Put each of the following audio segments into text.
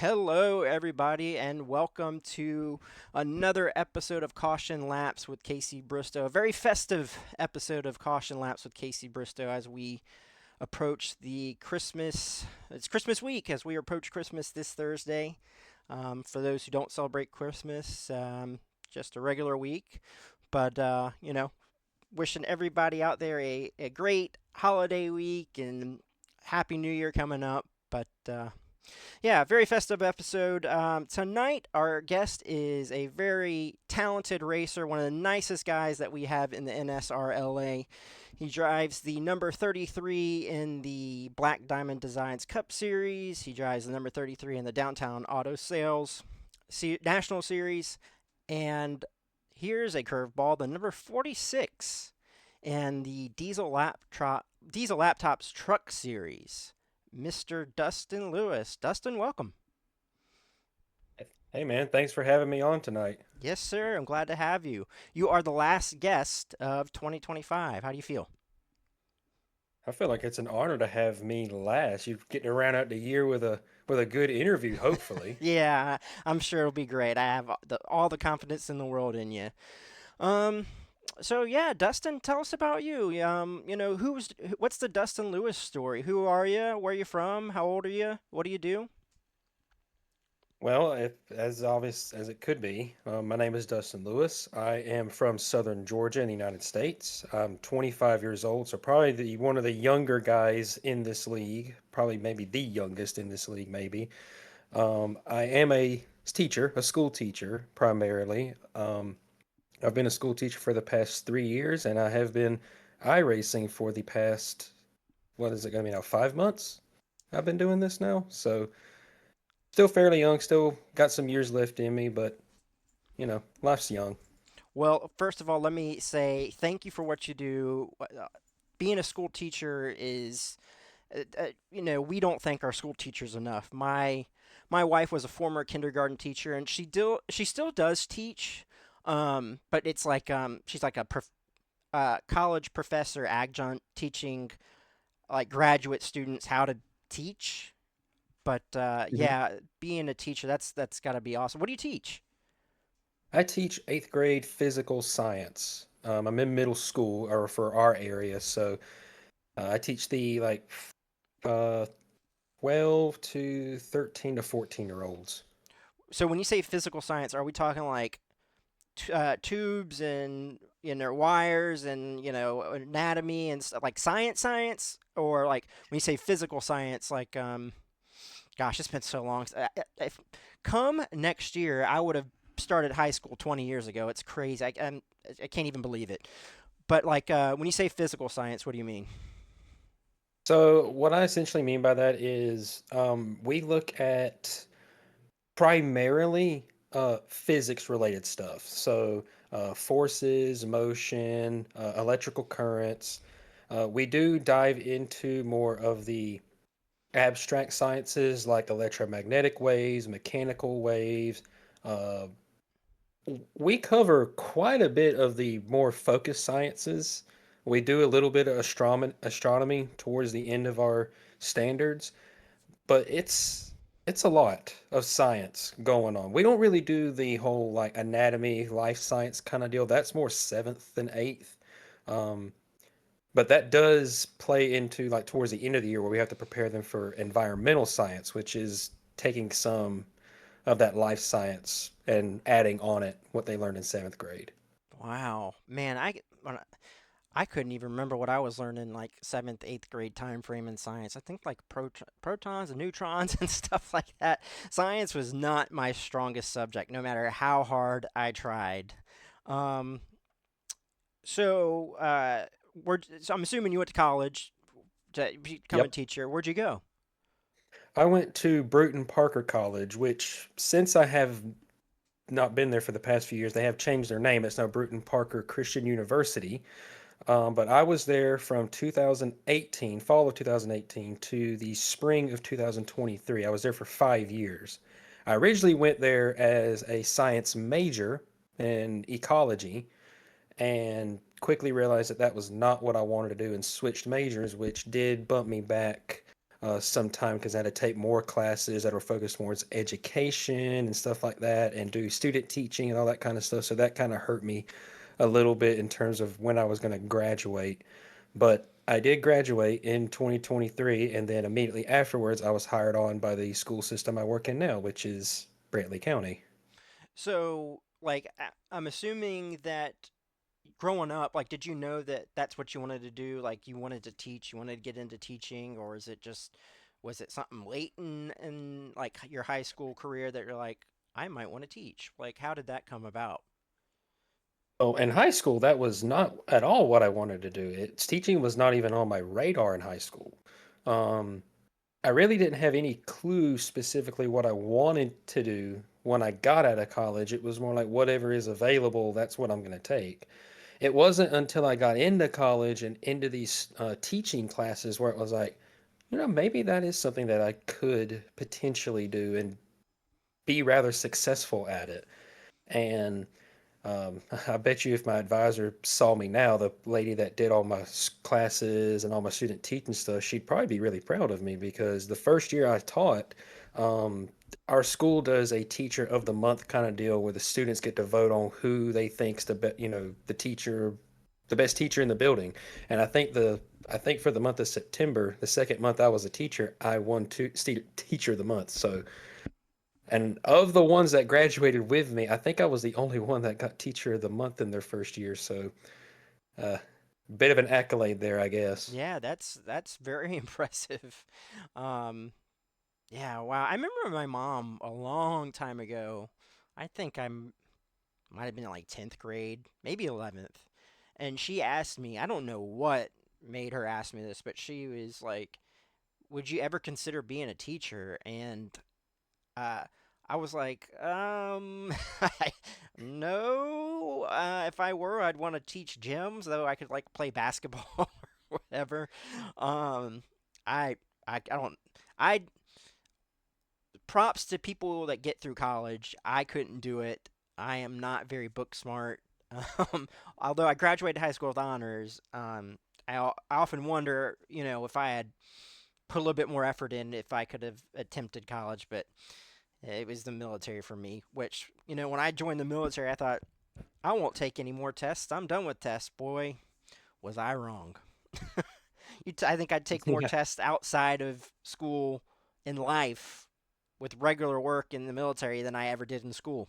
Hello, everybody, and welcome to another episode of Caution Laps with Casey Bristow. A very festive episode of Caution Laps with Casey Bristow as we approach the Christmas. It's Christmas week as we approach Christmas this Thursday. For those who don't celebrate Christmas, just a regular week. But, wishing everybody out there a great holiday week and Happy New Year coming up. But, yeah, very festive episode. Tonight, our guest is a very talented racer, one of the nicest guys that we have in the NSRLA. He drives the number 33 in the Black Diamond Designs Cup Series. He drives the number 33 in the Downtown Auto Sales National Series. And here's a curveball, the number 46 in the Diesel Laptops Truck Series. Mr. Dustin Lewis. Dustin, welcome. Hey man, thanks for having me on tonight. Yes, sir. I'm glad to have you. You are the last guest of 2025. How do you feel? I feel like it's an honor to have me last. You're getting to round out the year with a good interview, hopefully. Yeah, I'm sure it'll be great. I have all the confidence in the world in you. Um, so yeah, Dustin, tell us about you. What's the Dustin Lewis story? Who are you? Where are you from? How old are you? What do you do? Well, if, as obvious as it could be, my name is Dustin Lewis. I am from Southern Georgia in the United States. I'm 25 years old, so probably one of the younger guys in this league, probably maybe the youngest in this league, maybe. I am a teacher, a school teacher primarily. I've been a school teacher for the past 3 years, and I have been iRacing for the past, what is it going to be now, 5 months? I've been doing this now, so still fairly young, still got some years left in me, but life's young. Well, first of all, let me say thank you for what you do. Being a school teacher is, we don't thank our school teachers enough. My wife was a former kindergarten teacher, and she still does teach. But it's like she's like a college professor adjunct teaching like graduate students how to teach. But Mhm. yeah, being a teacher, that's got to be awesome. What do you teach? I teach eighth grade physical science. I'm in middle school, or for our area, so I teach the uh, 12 to 13 to 14 year olds. So when you say physical science, are we talking like tubes and wires and anatomy and stuff like science, or like when you say physical science, like gosh, it's been so long. If come next year, I would have started high school 20 years ago. It's crazy. I can't even believe it. But like when you say physical science, what do you mean? So what I essentially mean by that is we look at primarily physics related stuff. So forces, motion, electrical currents. We do dive into more of the abstract sciences like electromagnetic waves, mechanical waves. Uh, we cover quite a bit of the more focused sciences. We do a little bit of astronomy towards the end of our standards, but it's a lot of science going on. We don't really do the whole like anatomy, life science kind of deal. That's more seventh and eighth. Um, but that does play into like towards the end of the year where we have to prepare them for environmental science, which is taking some of that life science and adding on it what they learned in seventh grade. Wow, man, I couldn't even remember what I was learning like seventh, eighth grade time frame in science. I think like protons and neutrons and stuff like that. Science was not my strongest subject, no matter how hard I tried. Um, so I'm assuming you went to college to become a Yep. teacher. Where'd you go? I went to Bruton Parker College, which since I have not been there for the past few years, they have changed their name. It's now Bruton Parker Christian University. But I was there from 2018, fall of 2018, to the spring of 2023. I was there for 5 years. I originally went there as a science major in ecology and quickly realized that that was not what I wanted to do and switched majors, which did bump me back some time because I had to take more classes that were focused towards education and stuff like that, and do student teaching and all that kind of stuff. So that kind of hurt me a little bit in terms of when I was going to graduate. But I did graduate in 2023, and then immediately afterwards, I was hired on by the school system I work in now, which is Brantley County. So, like, I'm assuming that growing up, like, did you know that that's what you wanted to do? Like, you wanted to teach, you wanted to get into teaching, or is it just, was it something late in like your high school career that you're like, I might want to teach? Like, how did that come about? Oh, in high school, that was not at all what I wanted to do. It's teaching was not even on my radar in high school. Um, I really didn't have any clue specifically what I wanted to do when I got out of college. It was more like whatever is available, that's what I'm going to take. It wasn't until I got into college and into these teaching classes where it was like, maybe that is something that I could potentially do and be rather successful at it. And I bet you if my advisor saw me now, the lady that did all my classes and all my student teaching stuff, she'd probably be really proud of me because the first year I taught, um, our school does a teacher of the month kind of deal where the students get to vote on who they think's the teacher, the best teacher in the building. And I think for the month of September, the second month I was a teacher, I won student teacher of the month. So and of the ones that graduated with me, I think I was the only one that got Teacher of the Month in their first year. So, uh, bit of an accolade there, I guess. Yeah, that's very impressive. Um, yeah, wow. I remember my mom a long time ago. I think might have been in like 10th grade, maybe 11th. And she asked me, I don't know what made her ask me this, but she was like, "Would you ever consider being a teacher?" And uh, I was like, no. If I were, I'd want to teach gyms, though I could like play basketball or whatever. Um, I, I don't. I Props to people that get through college. I couldn't do it. I am not very book smart. Um, although I graduated high school with honors, I often wonder, if I had put a little bit more effort in, if I could have attempted college, but it was the military for me, which, when I joined the military, I thought, I won't take any more tests. I'm done with tests. Boy, was I wrong. I think I'd take more Yeah. tests outside of school in life with regular work in the military than I ever did in school.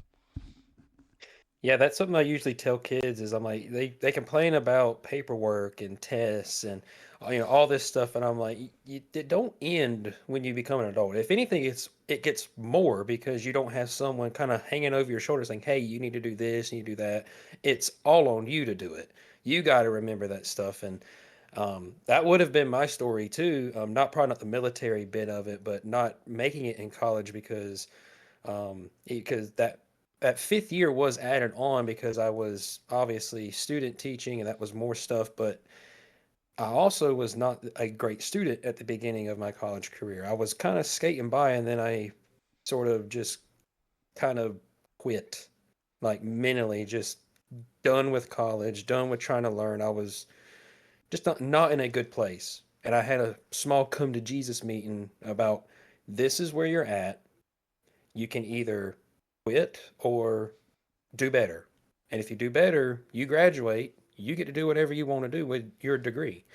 Yeah, that's something I usually tell kids is I'm like they complain about paperwork and tests and all this stuff and I'm like it don't end when you become an adult. If anything it gets more because you don't have someone kind of hanging over your shoulder saying, "Hey, you need to do this, you need to do that." It's all on you to do it. You got to remember that stuff and that would have been my story too. Not probably not the military bit of it, but not making it in college because that fifth year was added on because I was obviously student teaching and that was more stuff, but I also was not a great student at the beginning of my college career. I was kind of skating by and then I sort of just kind of quit, like mentally, just done with college, done with trying to learn. I was just not in a good place. And I had a small come to Jesus meeting about this is where you're at. You can either quit or do better. And if you do better, you graduate, you get to do whatever you want to do with your degree.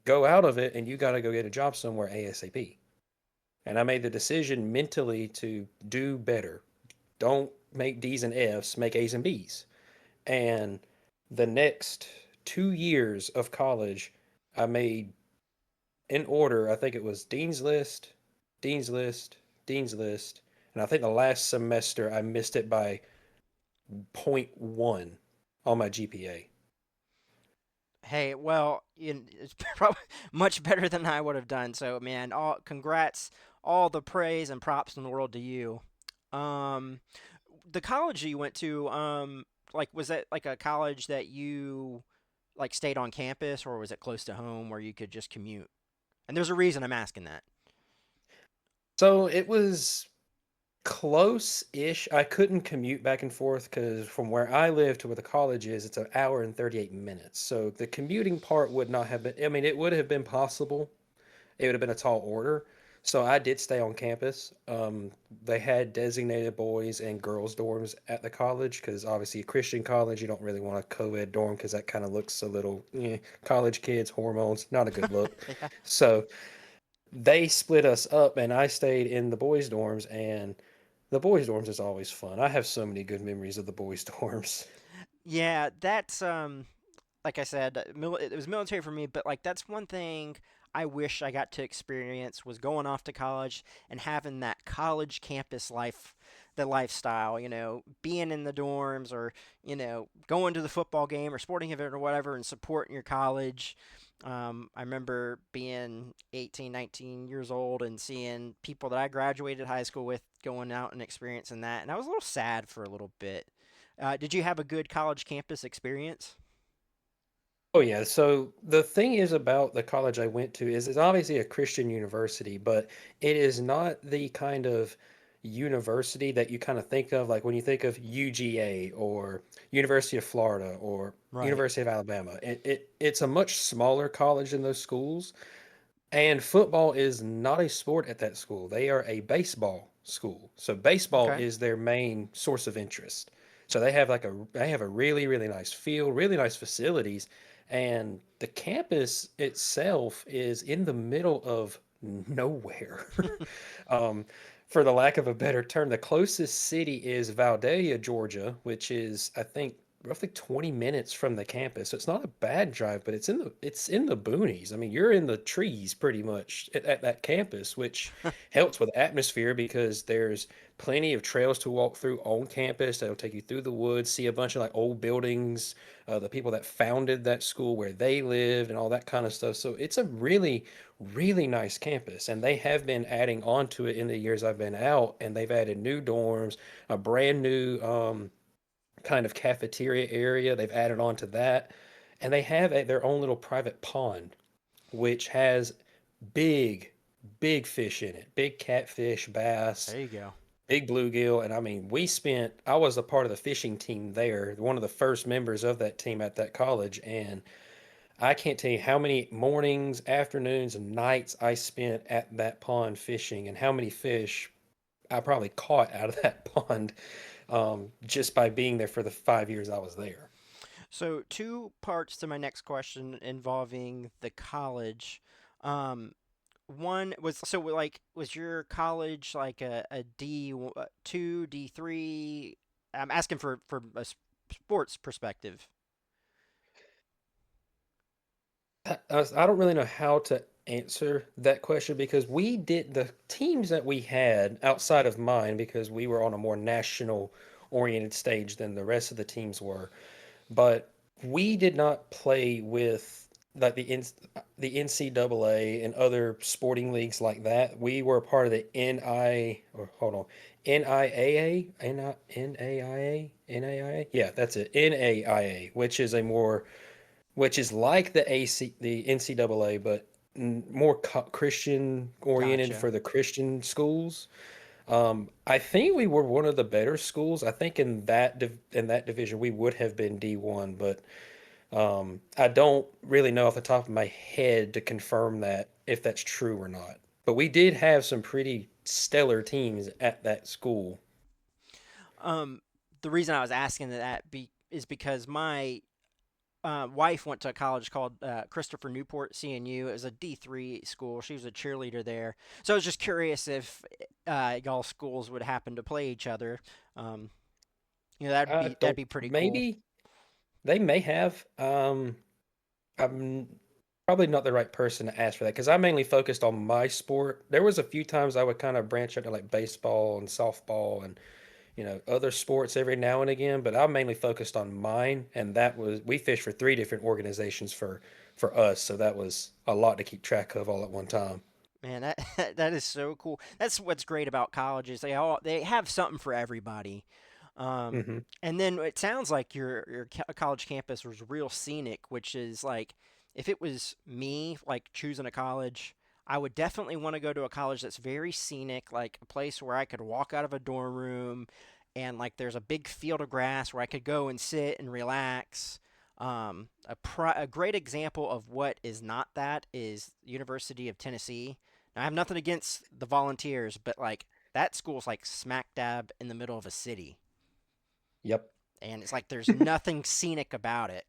Go out of it and you got to go get a job somewhere ASAP. And I made the decision mentally to do better. Don't make D's and F's, make A's and B's. And the next 2 years of college, I made in order, I think it was Dean's List, Dean's List, Dean's List. And I think the last semester I missed it by zero point 0.1 on my GPA. Hey, well, it's probably much better than I would have done. So, man, all congrats, all the praise and props in the world to you. Um, the college you went to, like, was that like a college that you like stayed on campus, or was it close to home where you could just commute? And there's a reason I'm asking that. So it was close-ish. I couldn't commute back and forth because from where I live to where the college is, it's an hour and 38 minutes. So the commuting part would not have been, I mean, it would have been possible. it would have been a tall order. So I did stay on campus. They had designated boys and girls dorms at the college because obviously a Christian college, you don't really want a co-ed dorm because that kind of looks a little college kids, hormones, not a good look. Yeah. So they split us up, and I stayed in the boys' dorms. And the boys' dorms is always fun. I have so many good memories of the boys' dorms. Yeah, that's like I said, it was military for me, but like that's one thing I wish I got to experience was going off to college and having that college campus life, the lifestyle, being in the dorms or, going to the football game or sporting event or whatever and supporting your college. I remember being 18, 19 years old and seeing people that I graduated high school with going out and experiencing that. And I was a little sad for a little bit. Did you have a good college campus experience? Oh yeah, so the thing is about the college I went to is it's obviously a Christian university, but it is not the kind of university that you kind of think of like when you think of UGA or University of Florida or Right. University of Alabama. It's a much smaller college than those schools, and football is not a sport at that school. They are a baseball school. So baseball Okay. is their main source of interest. So they have a really nice field, really nice facilities, and the campus itself is in the middle of nowhere. um, for the lack of a better term, the closest city is Valdelia, Georgia, which is I think roughly 20 minutes from the campus. So it's not a bad drive, but it's in the boonies. I mean, you're in the trees pretty much at that campus, which helps with atmosphere because there's plenty of trails to walk through on campus that'll take you through the woods, see a bunch of like old buildings, the people that founded that school where they lived and all that kind of stuff. So it's a really nice campus, and they have been adding on to it in the years I've been out, and they've added new dorms, a brand new kind of cafeteria area. They've added on to that, and they have their own little private pond, which has big, big fish in it, big catfish, bass, There you go. big bluegill. And I mean, I was a part of the fishing team there, one of the first members of that team at that college, and I can't tell you how many mornings, afternoons, and nights I spent at that pond fishing, and how many fish I probably caught out of that pond just by being there for the 5 years I was there. So, two parts to my next question involving the college. Um, One was was your college like a D2, D3? I'm asking for a sports perspective. I don't really know how to answer that question because the teams that we had outside of mine, because we were on a more national oriented stage than the rest of the teams were, but we did not play with like the NCAA and other sporting leagues like that. We were a part of the NI or hold on NIAA NAIA NAIA, yeah, that's it, NAIA, which is like the NCAA, but more Christian oriented Gotcha. for the Christian schools. I think we were one of the better schools. I think in that division we would have been D1, but I don't really know off the top of my head to confirm that if that's true or not. But we did have some pretty stellar teams at that school. Um, the reason I was asking is because my wife went to a college called Christopher Newport CNU. It was a D3 school. She was a cheerleader there. So I was just curious if y'all schools would happen to play each other. Um, I that'd don't. be pretty cool. Maybe they may have. I'm probably not the right person to ask for that because I mainly focused on my sport. There was a few times I would kind of branch out to like baseball and softball and other sports every now and again, but I mainly focused on mine, and that was we fished for three different organizations for us, so that was a lot to keep track of all at one time. Man, that that is so cool. That's what's great about colleges. They have something for everybody. Um, Hmm. and then it sounds like your college campus was real scenic, which is like if it was me like choosing a college, I would definitely want to go to a college that's very scenic, like a place where I could walk out of a dorm room and like there's a big field of grass where I could go and sit and relax. A great example of what is not that is University of Tennessee. Now, I have nothing against the Volunteers, but like that school's like smack dab in the middle of a city, Yep. and it's like there's nothing scenic about it.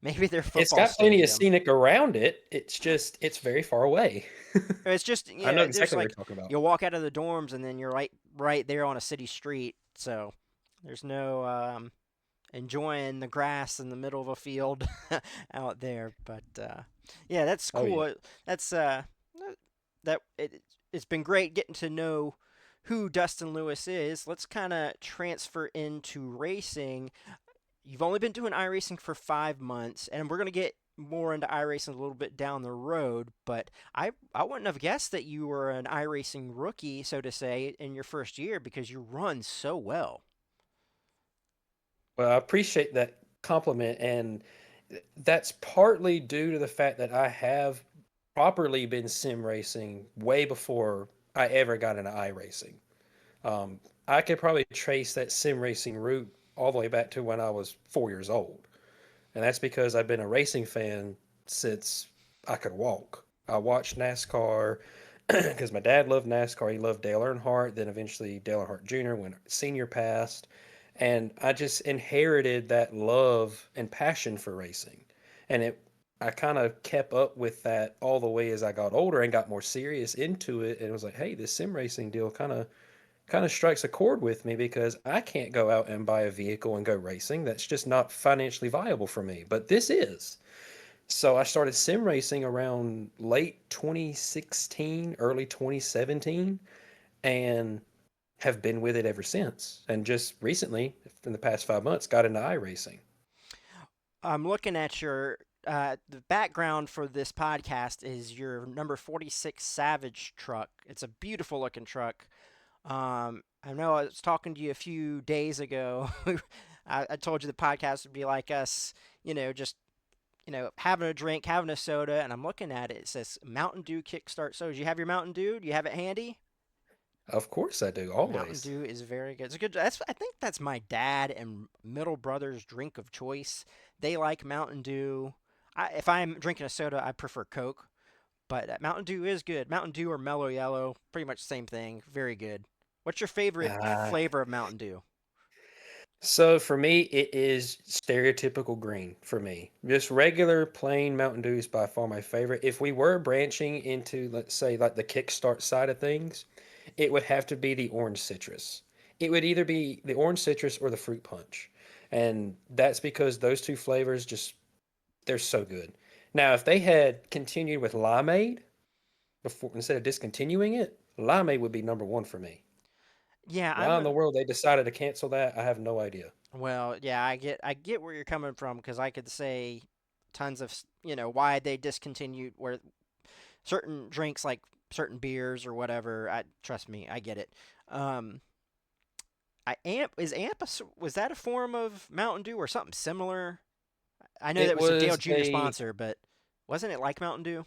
Maybe their It's football got plenty of stadium. scenic around it. It's just it's very far away. It's just I know there's exactly what like you're talking about. you'll walk out of the dorms and then you're right there on a city street. So there's no enjoying the grass in the middle of a field out there. But yeah, that's Oh yeah. cool. That's it's been great getting to know who Dustin Lewis is. Let's kind of transfer into racing. You've only been doing iRacing for 5 months, and we're gonna get more into iRacing a little bit down the road. But I wouldn't have guessed that you were an iRacing rookie, so to say, in your first year because you run so well. Well, I appreciate that compliment, and that's partly due to the fact that I have properly been sim racing way before I ever got into iRacing. I could probably trace that sim racing route all the way back to when I was 4 years old. And that's because I've been a racing fan since I could walk. I watched NASCAR because my dad loved NASCAR. He loved Dale Earnhardt, then eventually Dale Earnhardt Jr. when Senior passed. And I just inherited that love and passion for racing. And I kind of kept up with that all the way as I got older and got more serious into it. And it was like, hey, this sim racing deal kind of strikes a chord with me because I can't go out and buy a vehicle and go racing. That's just not financially viable for me. But this is. So I started sim racing around late 2016, early 2017, and have been with it ever since. And just recently, in the past 5 months, got into iRacing. I'm looking at your the background for this podcast is your number 46 Savage truck. It's a beautiful looking truck. I know I was talking to you a few days ago. I told you the podcast would be like us, just having a drink, having a soda, and I'm looking at it. It says Mountain Dew Kickstart Soda. Do you have your Mountain Dew? Do you have it handy? Of course I do, Mountain always. Dew is very good. It's a good. I think that's my dad and middle brother's drink of choice. They like Mountain Dew. If I'm drinking a soda, I prefer Coke. But Mountain Dew is good. Mountain Dew or Mellow Yellow, pretty much the same thing. Very good. What's your favorite Uh, flavor of Mountain Dew? so for me, it is stereotypical green for me. Just regular plain Mountain Dew is by far my favorite. If we were branching into, let's say, like the kickstart side of things, it would have to be the orange citrus. It would either be the orange citrus or the fruit punch. And that's because those two flavors just, they're so good. Now, if they had continued with limeade before instead of discontinuing it, limeade would be number one for me. Yeah, Why in the world they decided to cancel that, I have no idea. well, yeah, I get where you're coming from because I could say tons of why they discontinued where certain drinks like certain beers or whatever. I trust me, I get it. Um, was that a form of Mountain Dew or something similar? I know that It was a Dale was Jr. sponsor, but wasn't it like Mountain Dew?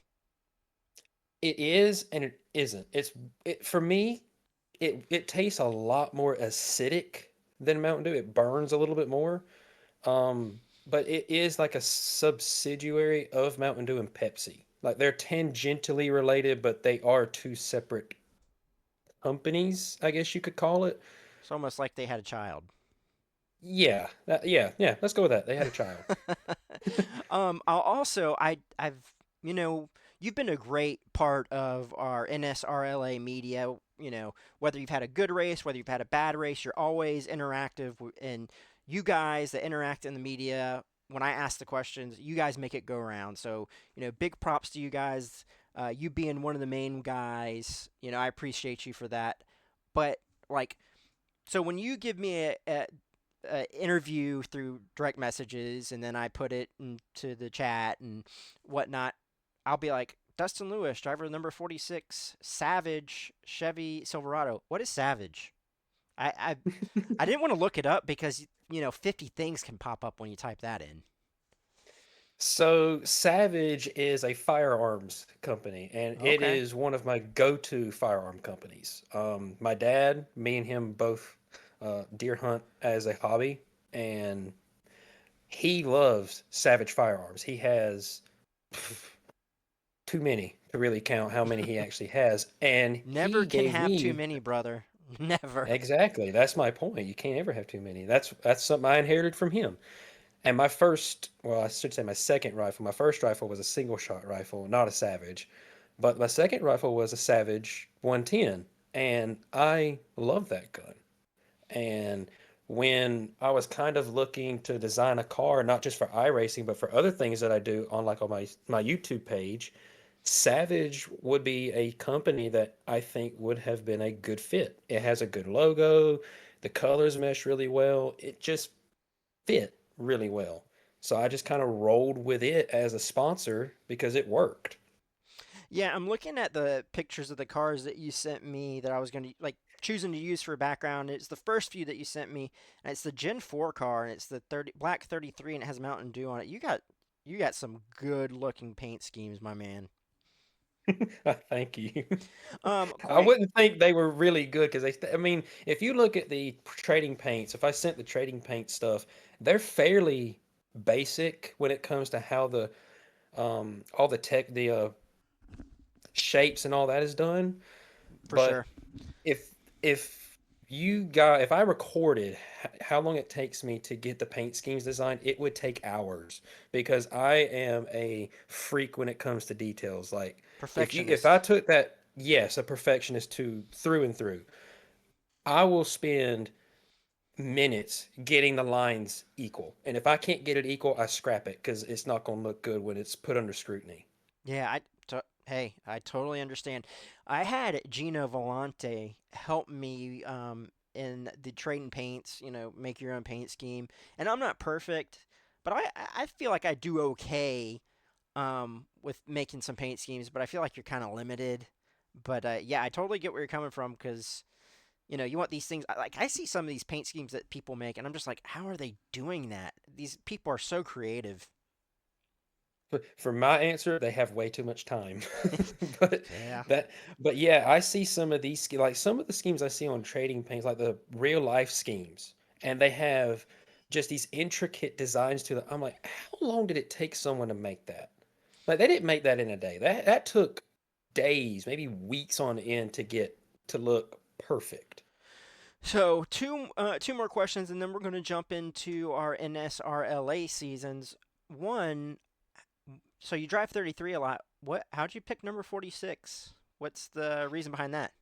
it is and it isn't. For me, it tastes a lot more acidic than Mountain Dew. It burns a little bit more. But it is like a subsidiary of Mountain Dew and Pepsi. Like they're tangentially related, but they are two separate companies, I guess you could call it. It's almost like they had a child. Yeah, yeah. Let's go with that. They had a child. I'll also I've you've been a great part of our NSRLA media. Whether you've had a good race, whether you've had a bad race, you're always interactive, and you guys that interact in the media. When I ask the questions, you guys make it go around. So big props to you guys. You being one of the main guys, I appreciate you for that. But like, so when you give me a interview through direct messages and then I put it into the chat and whatnot, I'll be like, Dustin Lewis, driver number 46, Savage Chevy Silverado. What is Savage? I I didn't want to look it up because 50 things can pop up when you type that in. So Savage is a firearms company, and it Okay. is one of my go-to firearm companies. My dad, me and him both deer hunt as a hobby, and he loves Savage firearms. He has too many to really count how many he actually has. And Never he can gave have too me many, brother. Never. exactly. That's my point. You can't ever have too many. That's something I inherited from him. And my first, well, I should say my second rifle. My first rifle was a single shot rifle, not a Savage. But my second rifle was a Savage 110, and I love that gun. And when I was kind of looking to design a car, not just for iRacing, but for other things that I do on like on my YouTube page, Savage would be a company that I think would have been a good fit. It has a good logo, the colors mesh really well. It just fit really well. So I just kind of rolled with it as a sponsor because it worked. Yeah, I'm looking at the pictures of the cars that you sent me that I was going to like choosing to use for a background. It's the first few that you sent me, and it's the Gen 4 car, and it's the 30 black 33, and it has Mountain Dew on it. You got some good looking paint schemes, my man. Thank you. I Quick. wouldn't think they were really good because I mean, if you look at the trading paints, if I sent the trading paint stuff, they're fairly basic when it comes to how the all the tech, the shapes and all that is done. For But sure. if if I recorded how long it takes me to get the paint schemes designed, it would take hours because I am a freak when it comes to details. Like if I Perfectionist. took that, yes, a perfectionist to through and through. I will spend minutes getting the lines equal. And if I can't get it equal, I scrap it because it's not going to look good when it's put under scrutiny. Yeah, hey, I totally understand. I had Gino Volante help me in the trading paints, make your own paint scheme. And I'm not perfect, but I feel like I do okay with making some paint schemes, but I feel like you're kind of limited. But yeah, I totally get where you're coming from because you want these things. Like I see some of these paint schemes that people make, and I'm just like, how are they doing that? These people are so creative. For my answer, they have way too much time. but Yeah, that, but yeah, I see some of these like some of the schemes I see on trading paints, like the real life schemes, and they have just these intricate designs to them. I'm like, how long did it take someone to make that? Like they didn't make that in a day. That took days, maybe weeks on end to get to look perfect. so two more questions, and then we're going to jump into our NSRLA seasons. One, so you drive 33 a lot. How'd you pick number 46? What's the reason behind that?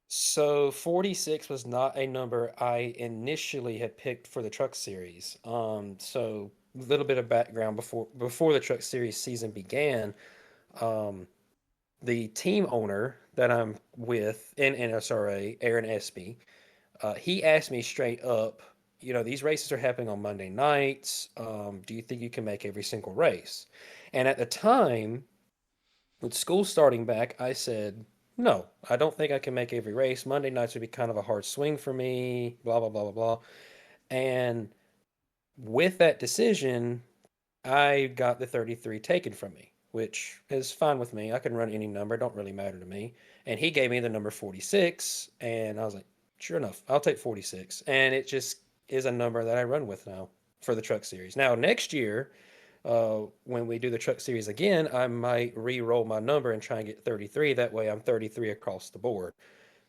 So 46 was not a number I initially had picked for the truck series. So a little bit of background before the truck series season began. Um, the team owner that I'm with in NSRA, Aaron Espy, he asked me straight up, these races are happening on Monday nights. Do you think you can make every single race? And at the time, with school starting back, I said, no, I don't think I can make every race. Monday nights would be kind of a hard swing for me, blah, blah, blah, blah, blah. And with that decision, I got the 33 taken from me, which is fine with me. I can run any number, it don't really matter to me. And he gave me the number 46, and I was like, sure enough, I'll take 46. And it just is a number that I run with now for the truck series. Now, next year, when we do the truck series again, I might re-roll my number and try and get 33. That way I'm 33 across the board.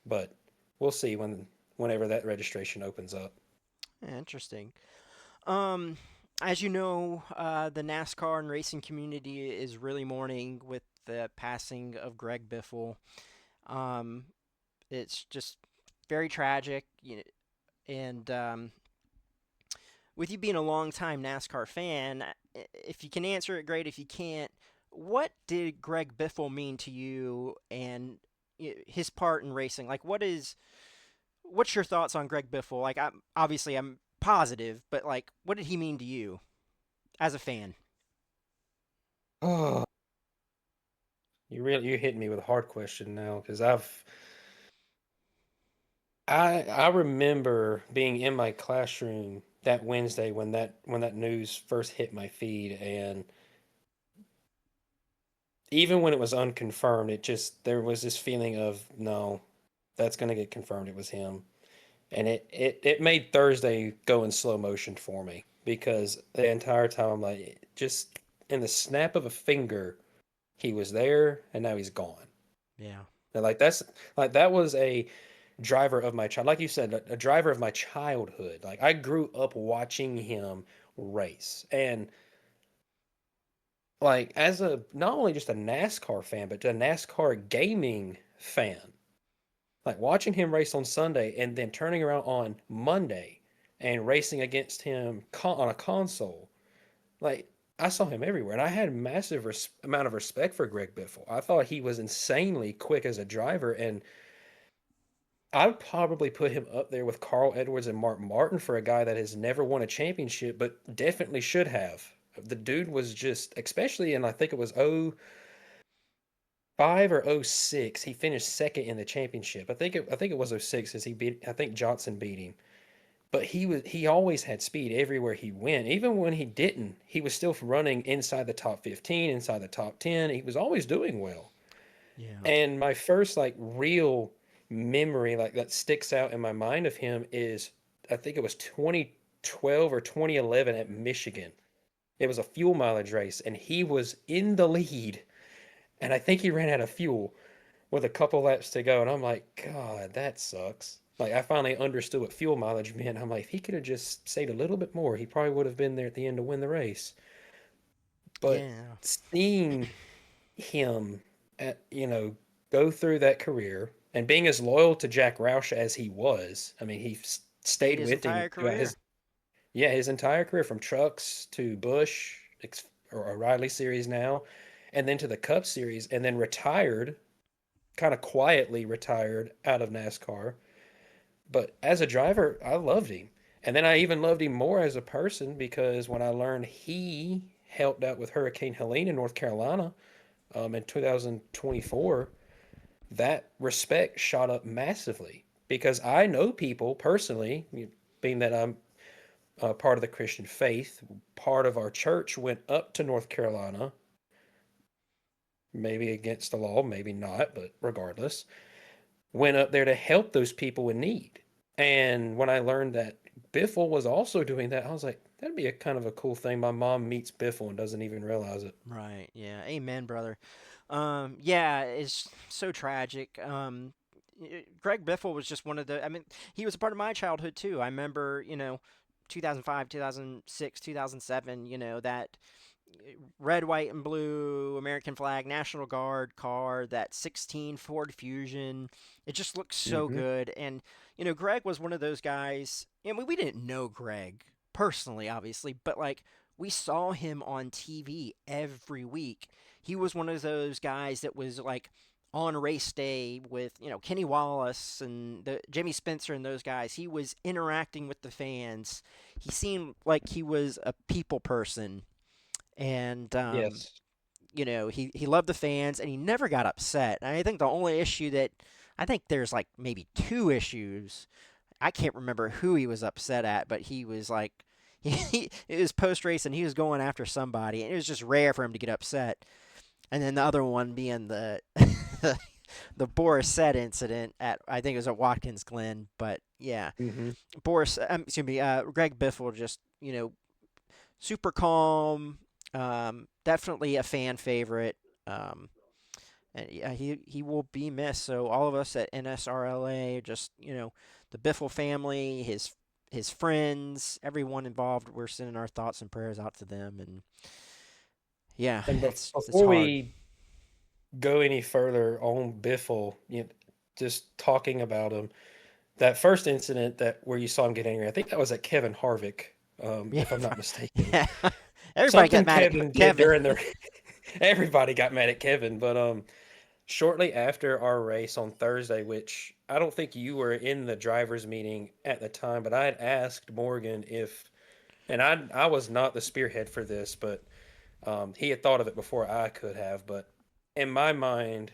But we'll see whenever that registration opens up. Yeah, interesting. Um, as you know, the NASCAR and racing community is really mourning with the passing of Greg Biffle. Um, it's just very tragic. And with you being a longtime NASCAR fan, if you can answer it, great. If you can't, what did Greg Biffle mean to you and his part in racing? Like, what's your thoughts on Greg Biffle? Like, I'm positive, but like, what did he mean to you as a fan? Oh, you're hitting me with a hard question now because I remember being in my classroom that Wednesday when that news first hit my feed, and even when it was unconfirmed, it just there was this feeling of no, that's gonna get confirmed. It was him, and it made Thursday go in slow motion for me because the entire time I'm like, just in the snap of a finger, he was there and now he's gone. Yeah. And that was a driver of my child, like you said, a driver of my childhood. Like I grew up watching him race, and like as a not only just a NASCAR fan, but a NASCAR gaming fan. Like watching him race on Sunday and then turning around on Monday and racing against him on a console. Like I saw him everywhere, and I had massive amount of respect for Greg Biffle. I thought he was insanely quick as a driver, and I would probably put him up there with Carl Edwards and Mark Martin for a guy that has never won a championship, but definitely should have. The dude was just, especially in I think it was 05 or 06, he finished second in the championship. I think it was 06 as I think Johnson beat him. But he always had speed everywhere he went. Even when he didn't, he was still running inside the top 15, inside the top 10. He was always doing well. Yeah. And my first like real memory like that sticks out in my mind of him is I think it was 2012 or 2011 at Michigan. It was a fuel mileage race and he was in the lead and I think he ran out of fuel with a couple laps to go and I'm like, God, that sucks. Like I finally understood what fuel mileage meant. I'm like, if he could have just stayed a little bit more, he probably would have been there at the end to win the race. But Yeah. seeing him go through that career and being as loyal to Jack Roush as he was. I mean, he Stayed stayed his with him entire throughout career. his entire career from trucks to Busch or a Riley series now, and then to the Cup series, and then retired, kind of quietly retired out of NASCAR. But as a driver, I loved him. And then I even loved him more as a person because when I learned he helped out with Hurricane Helene in North Carolina in 2024, that respect shot up massively because I know people personally, being that I'm part of the Christian faith, part of our church went up to North Carolina, maybe against the law, maybe not, but regardless, went up there to help those people in need. And when I learned that Biffle was also doing that, I was like, that'd be a kind of a cool thing. My mom meets Biffle and doesn't even realize it. Right. Yeah. Amen, brother. Yeah, it's so tragic. Greg Biffle was just one of the. I mean, he was a part of my childhood too. I remember, 2005, 2006, 2007. That red, white, and blue American flag National Guard car, that 16 Ford Fusion. It just looks so Mm-hmm. good. And, Greg was one of those guys. I mean, we didn't know Greg personally, obviously, but like we saw him on TV every week. He was one of those guys that was like on race day with, Kenny Wallace and Jimmy Spencer and those guys. He was interacting with the fans. He seemed like he was a people person, and Yes. he loved the fans and he never got upset. And I think the only issue that I think there's like maybe two issues. I can't remember who he was upset at, but he was like it was post race and he was going after somebody, and it was just rare for him to get upset. And then the other one being the the Boris said incident at, I think it was at Watkins Glen. But yeah, Mm-hmm. excuse me, Greg Biffle, just super calm. Definitely a fan favorite. Um, and yeah, he will be missed. So all of us at NSRLA, just the Biffle family, his friends, everyone involved, we're sending our thoughts and prayers out to them. And yeah, And it's before hard. we go any further on Biffle, just talking about him, that first incident that where you saw him get angry, I think that was at Kevin Harvick, Yeah, if I'm not mistaken. yeah. Everybody got Something mad Kevin at did Kevin. during the everybody got mad at Kevin, but shortly after our race on Thursday, which I don't think you were in the drivers meeting at the time, but I had asked Morgan if, and I was not the spearhead for this, but he had thought of it before I could have. But in my mind,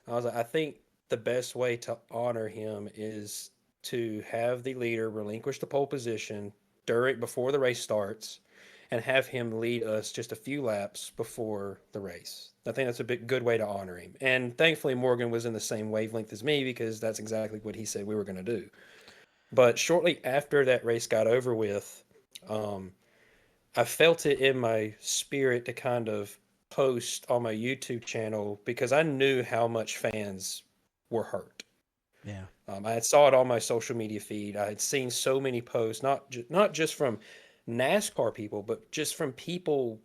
I was like, I think the best way to honor him is to have the leader relinquish the pole position before the race starts and have him lead us just a few laps before the race. I think that's a good way to honor him. And thankfully, Morgan was in the same wavelength as me because that's exactly what he said we were going to do. But shortly after that race got over with, I felt it in my spirit to kind of post on my YouTube channel because I knew how much fans were hurt. Yeah. I had saw it on my social media feed. I had seen so many posts, not just from NASCAR people, but just from people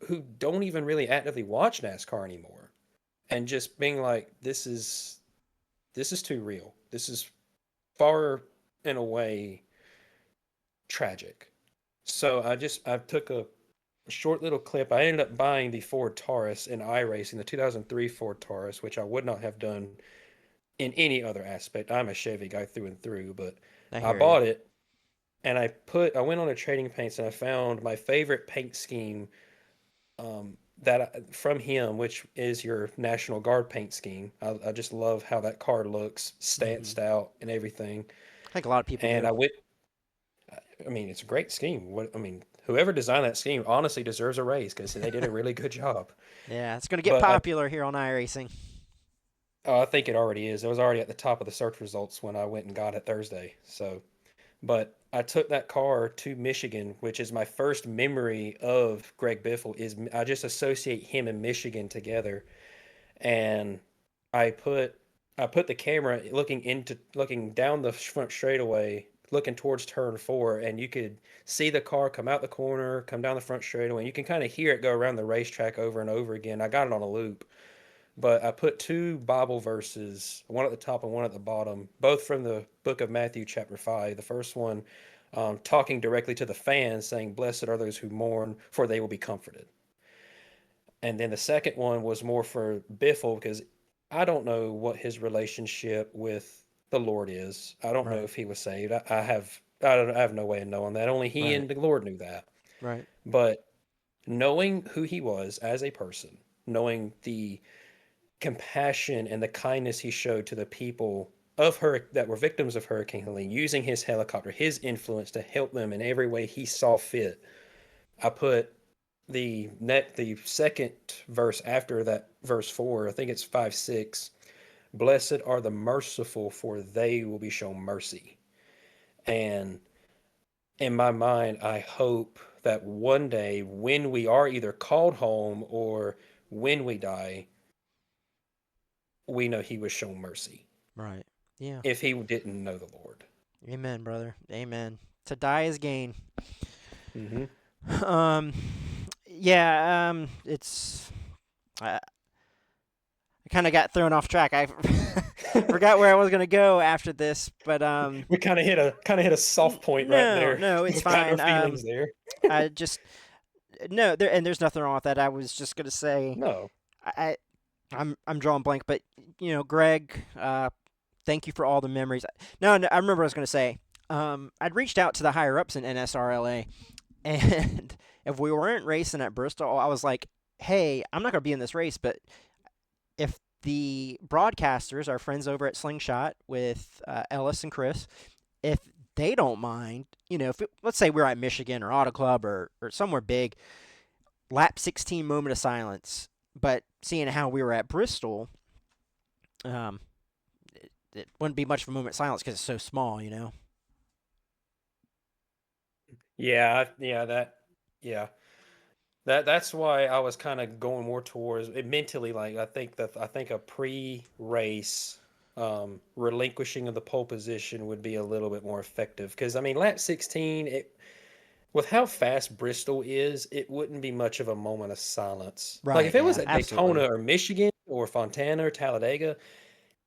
who don't even really actively watch NASCAR anymore, and just being like, this is too real. This is far and away tragic. So I took a short little clip. I ended up buying the Ford Taurus in iRacing, the 2003 Ford Taurus, which I would not have done in any other aspect. I'm a Chevy guy through and through, but I I hear you. bought it and I went on a trading paints and I found my favorite paint scheme from him, which is your National Guard paint scheme. I just love how that car looks, Hmm. stanced out and everything. I think a lot of people And do. I went. I mean, it's a great scheme. Whoever designed that scheme honestly deserves a raise because they did a really good job. Yeah, it's going to get But popular here on iRacing. I think it already is. It was already at the top of the search results when I went and got it Thursday. So, but I took that car to Michigan, which is my first memory of Greg Biffle. Is I just associate him and Michigan together, and I put I put the camera looking down the front straightaway, looking towards turn four, and you could see the car come out the corner, come down the front straightaway, and you can kind of hear it go around the racetrack over and over again. I got it on a loop, but I put two Bible verses, one at the top and one at the bottom, both from the book of Matthew, chapter 5. The first one talking directly to the fans, saying, "Blessed are those who mourn, for they will be comforted." And then the second one was more for Biffle because I don't know what his relationship with the Lord is. I don't know Right. if he was saved. I have no way of knowing that. Only he Right. and the Lord knew that. Right. But knowing who he was as a person, knowing the compassion and the kindness he showed to the people that were victims of Hurricane Helene, using his helicopter, his influence to help them in every way he saw fit. I put the second verse after that verse 4. I think it's 5:6. Blessed are the merciful, for they will be shown mercy. And in my mind, I hope that one day when we are either called home or when we die, we know he was shown mercy Right. Yeah. if he didn't know the Lord. Amen, brother. Amen. To die is gain. Hmm. Um, yeah. It's. I kind of got thrown off track. I forgot where I was gonna go after this, but We kind of hit a soft point right no, there. no, it's We've got our fine. feelings there. I just no, there's nothing wrong with that. I was just gonna say, No. I, I'm drawing blank, but Greg, thank you for all the memories. No, no, I remember what I was gonna say. I'd reached out to the higher ups in NSRLA, and if we weren't racing at Bristol, I was like, hey, I'm not gonna be in this race, but if the broadcasters, our friends over at Slingshot with Ellis and Chris, if they don't mind, let's say we're at Michigan or Auto Club or somewhere big, lap 16 moment of silence. But seeing how we were at Bristol, um, it wouldn't be much of a moment of silence because it's so small. Yeah, yeah. That's why I was kind of going more towards it mentally. Like I think a pre-race relinquishing of the pole position would be a little bit more effective because I mean lap 16, with how fast Bristol is, it wouldn't be much of a moment of silence. Like Right. if it was Yeah. at Absolutely. Daytona or Michigan or Fontana or Talladega,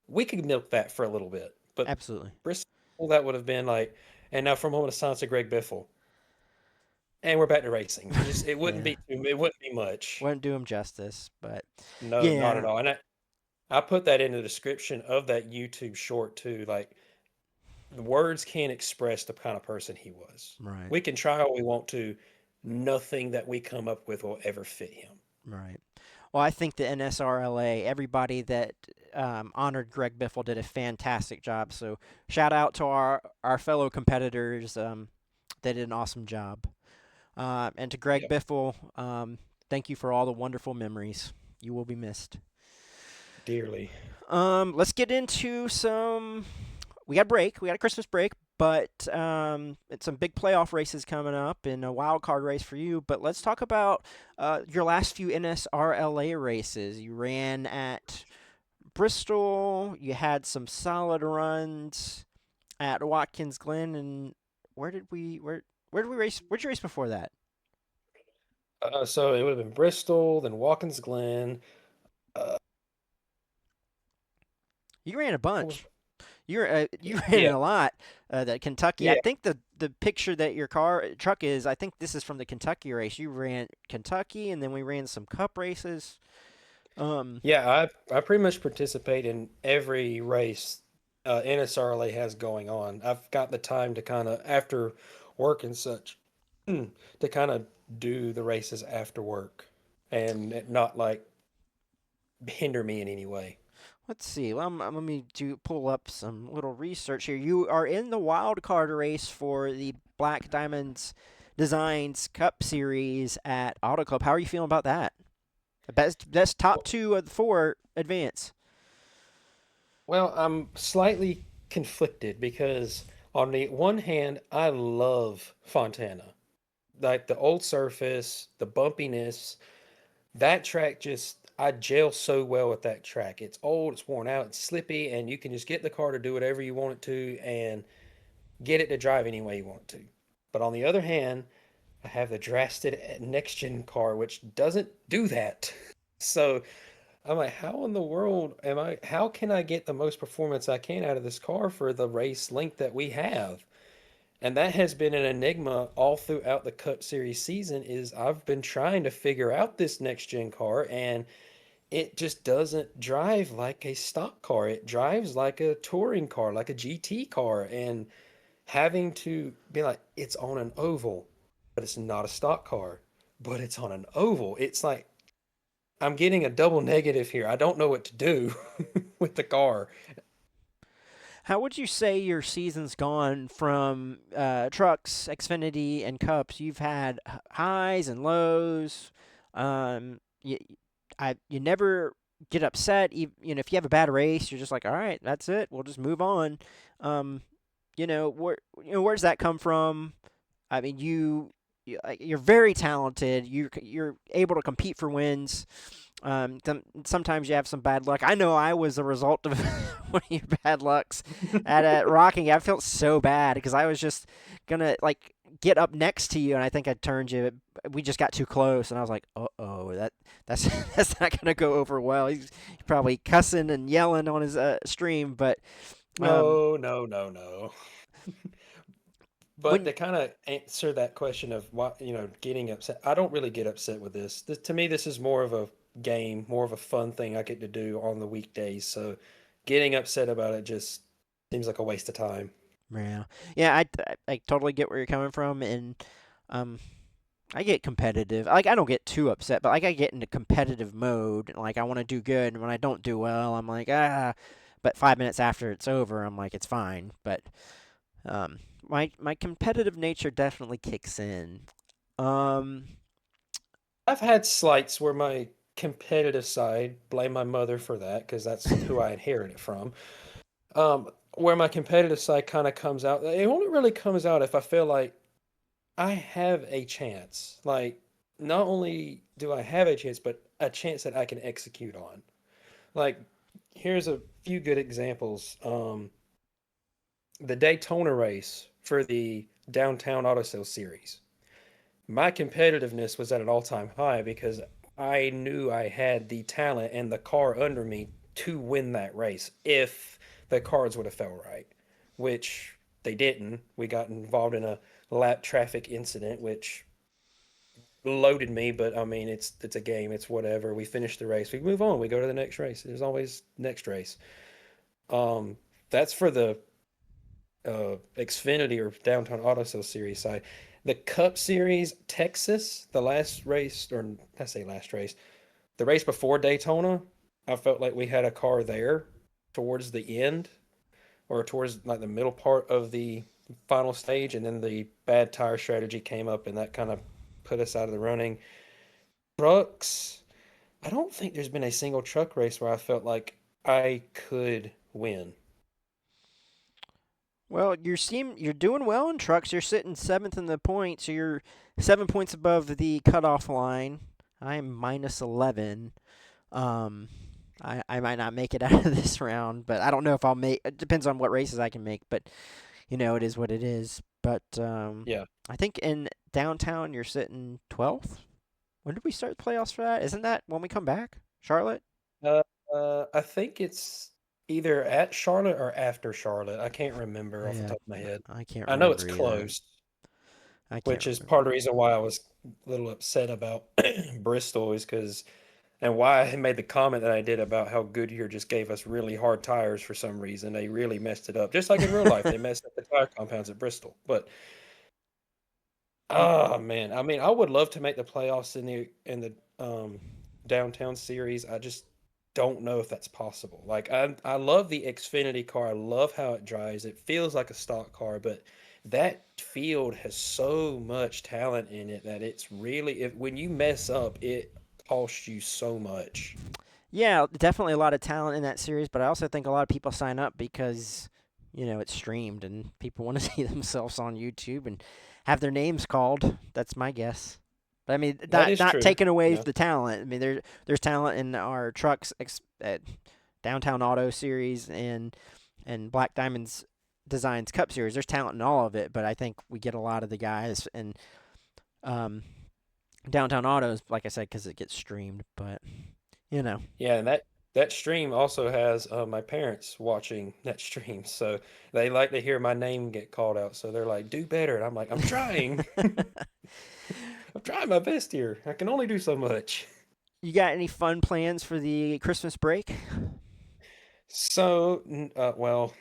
we could milk that for a little bit. But Absolutely. Bristol, that would have been like, and now for a moment of silence to Greg Biffle. And we're back to racing. It wouldn't Yeah. be much. Wouldn't do him justice, but No, not at yeah. all. And I put that in the description of that YouTube short too. Like the words can't express the kind of person he was. Right. We can try all we want to. Nothing that we come up with will ever fit him. Right. Well, I think the NSRLA, everybody that honored Greg Biffle did a fantastic job. So shout out to our fellow competitors. They did an awesome job. And to Greg Yep. Biffle, thank you for all the wonderful memories. You will be missed. Dearly. Let's get into some. We got a break. We got a Christmas break, But it's some big playoff races coming up and a wild card race for you. But let's talk about your last few NSRLA races. You ran at Bristol. You had some solid runs at Watkins Glen, and where did we race? Where'd you race before that? So it would have been Bristol, then Watkins Glen. Uh, You ran a what was, bunch. You ran yeah, a lot. That Kentucky. I yeah, think the picture that your truck is. I think this is from the Kentucky race. You ran Kentucky, and then we ran some Cup races. Um, yeah. I pretty much participate in every race NSRLA has going on. I've got the time to kind of after work and such to kind of do the races after work and it not like hinder me in any way. let's see. Let me pull up some little research here. You are in the wild card race for the Black Diamonds Designs Cup Series at Auto Club. How are you feeling about that? Best top two of the four advance. Well, I'm slightly conflicted because on the one hand, I love Fontana. Like the old surface, the bumpiness, that track just I gel so well with that track. It's old, it's worn out, it's slippy, and you can just get the car to do whatever you want it to and get it to drive any way you want it to. But on the other hand, I have the drastic next gen car which doesn't do that. So I'm like, how in the world am I? How can I get the most performance I can out of this car for the race length that we have? And that has been an enigma all throughout the Cup Series season. Is I've been trying to figure out this next gen car, and it just doesn't drive like a stock car. It drives like a touring car, like a GT car, and having to be like, it's on an oval, but it's not a stock car, but it's on an oval. It's like I'm getting a double negative here. I don't know what to do with the car. How would you say your season's gone from trucks, Xfinity, and Cups? You've had highs and lows. You, you never get upset. If you have a bad race, you're just like, all right, that's it. We'll just move on. Um, where does that come from? I mean, you're very talented. You're able to compete for wins. Sometimes you have some bad luck. I know I was a result of one of your bad lucks at Rocking. I felt so bad because I was just gonna like get up next to you, and I think I turned you. We just got too close, and I was like, "Uh-oh, that's that's not gonna go over well." He's probably cussing and yelling on his stream, but um, No, no, no, no. But when to kind of answer that question of what, getting upset, I don't really get upset with this. To me, this is more of a game, more of a fun thing I get to do on the weekdays. So getting upset about it just seems like a waste of time. yeah, yeah, I totally get where you're coming from, and um, I get competitive. Like I don't get too upset, but like I get into competitive mode. Like I want to do good, and when I don't do well, I'm like ah. But 5 minutes after it's over, I'm like it's fine. But my competitive nature definitely kicks in. Um, I've had slights where my competitive side, blame my mother for that because that's who I inherited from. Where my competitive side kind of comes out, it only really comes out if I feel like I have a chance. Like, not only do I have a chance, but a chance that I can execute on. Like, here's a few good examples. The Daytona race for the Downtown Auto Sales Series. My competitiveness was at an all-time high because I knew I had the talent and the car under me to win that race if the cards would have fell right, which they didn't. We got involved in a lap traffic incident, which loaded me, but I mean it's a game, it's whatever. We finish the race, we move on, we go to the next race. There's always next race. Um, that's for the Xfinity or Downtown Auto Sales Series side. The Cup Series, Texas, the last race, or I say last race, the race before Daytona, I felt like we had a car there towards the end or towards like the middle part of the final stage, and then the bad tire strategy came up, and that kind of put us out of the running. Trucks, I don't think there's been a single truck race where I felt like I could win. Well, you're doing well in trucks. You're sitting seventh in the points, so you're 7 points above the cutoff line. I am minus 11. Um, I might not make it out of this round, but I don't know if I'll make. It depends on what races I can make, but it is what it is. But Yeah. I think in downtown you're sitting 12th. When did we start the playoffs for that? Isn't that when we come back, Charlotte? Uh, I think it's either at Charlotte or after Charlotte. I can't remember off the Yeah, top of my head. I can't I know it's remember either. close, I can't which is remember. part of the reason why I was a little upset about Bristol is because, and why I made the comment that I did about how Goodyear just gave us really hard tires for some reason. They really messed it up. Just like in real life, they messed up the tire compounds at Bristol. But oh man, I mean, I would love to make the playoffs in the downtown series. I just don't know if that's possible. Like I love the Xfinity car. I love how it drives. It feels like a stock car, but that field has so much talent in it that it's really if when you mess up, it costs you so much. Yeah, definitely a lot of talent in that series, but I also think a lot of people sign up because, it's streamed and people want to see themselves on YouTube and have their names called. That's my guess. But I mean, That not is not true. taking away Yeah. the talent. I mean, there's talent in our trucks at Downtown Auto Series and Black Diamonds Designs Cup Series. There's talent in all of it, but I think we get a lot of the guys in um, Downtown Autos, like I said, because it gets streamed. But you know. Yeah, and that stream also has my parents watching that stream, so they like to hear my name get called out. So they're like, "Do better," and I'm like, "I'm trying. I'm trying my best here. I can only do so much." You got any fun plans for the Christmas break? So, well,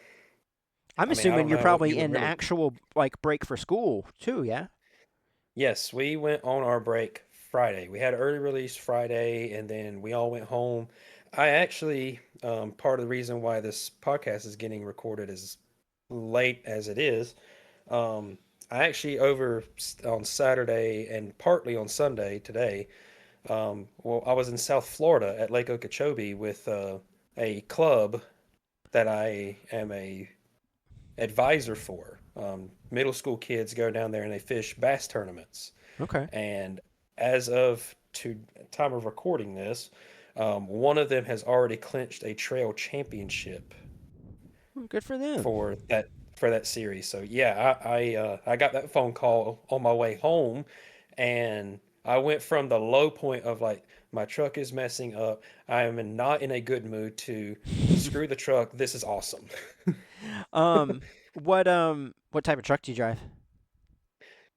I'm I mean, I assuming don't you're know what you probably would in really. actual like break for school too, yeah? Yes, we went on our break Friday. We had early release Friday, and then we all went home. I actually, part of the reason why this podcast is getting recorded as late as it is, um, I actually on Saturday and partly on Sunday today. Well, I was in South Florida at Lake Okeechobee with a club that I am a advisor for. Middle school kids go down there and they fish bass tournaments. Okay. And as of to time of recording this, one of them has already clinched a trail championship Well, good for them. for that series. So yeah, I got that phone call on my way home, and I went from the low point of like my truck is messing up. I am not in a good mood to screw the truck. This is awesome. What type of truck do you drive?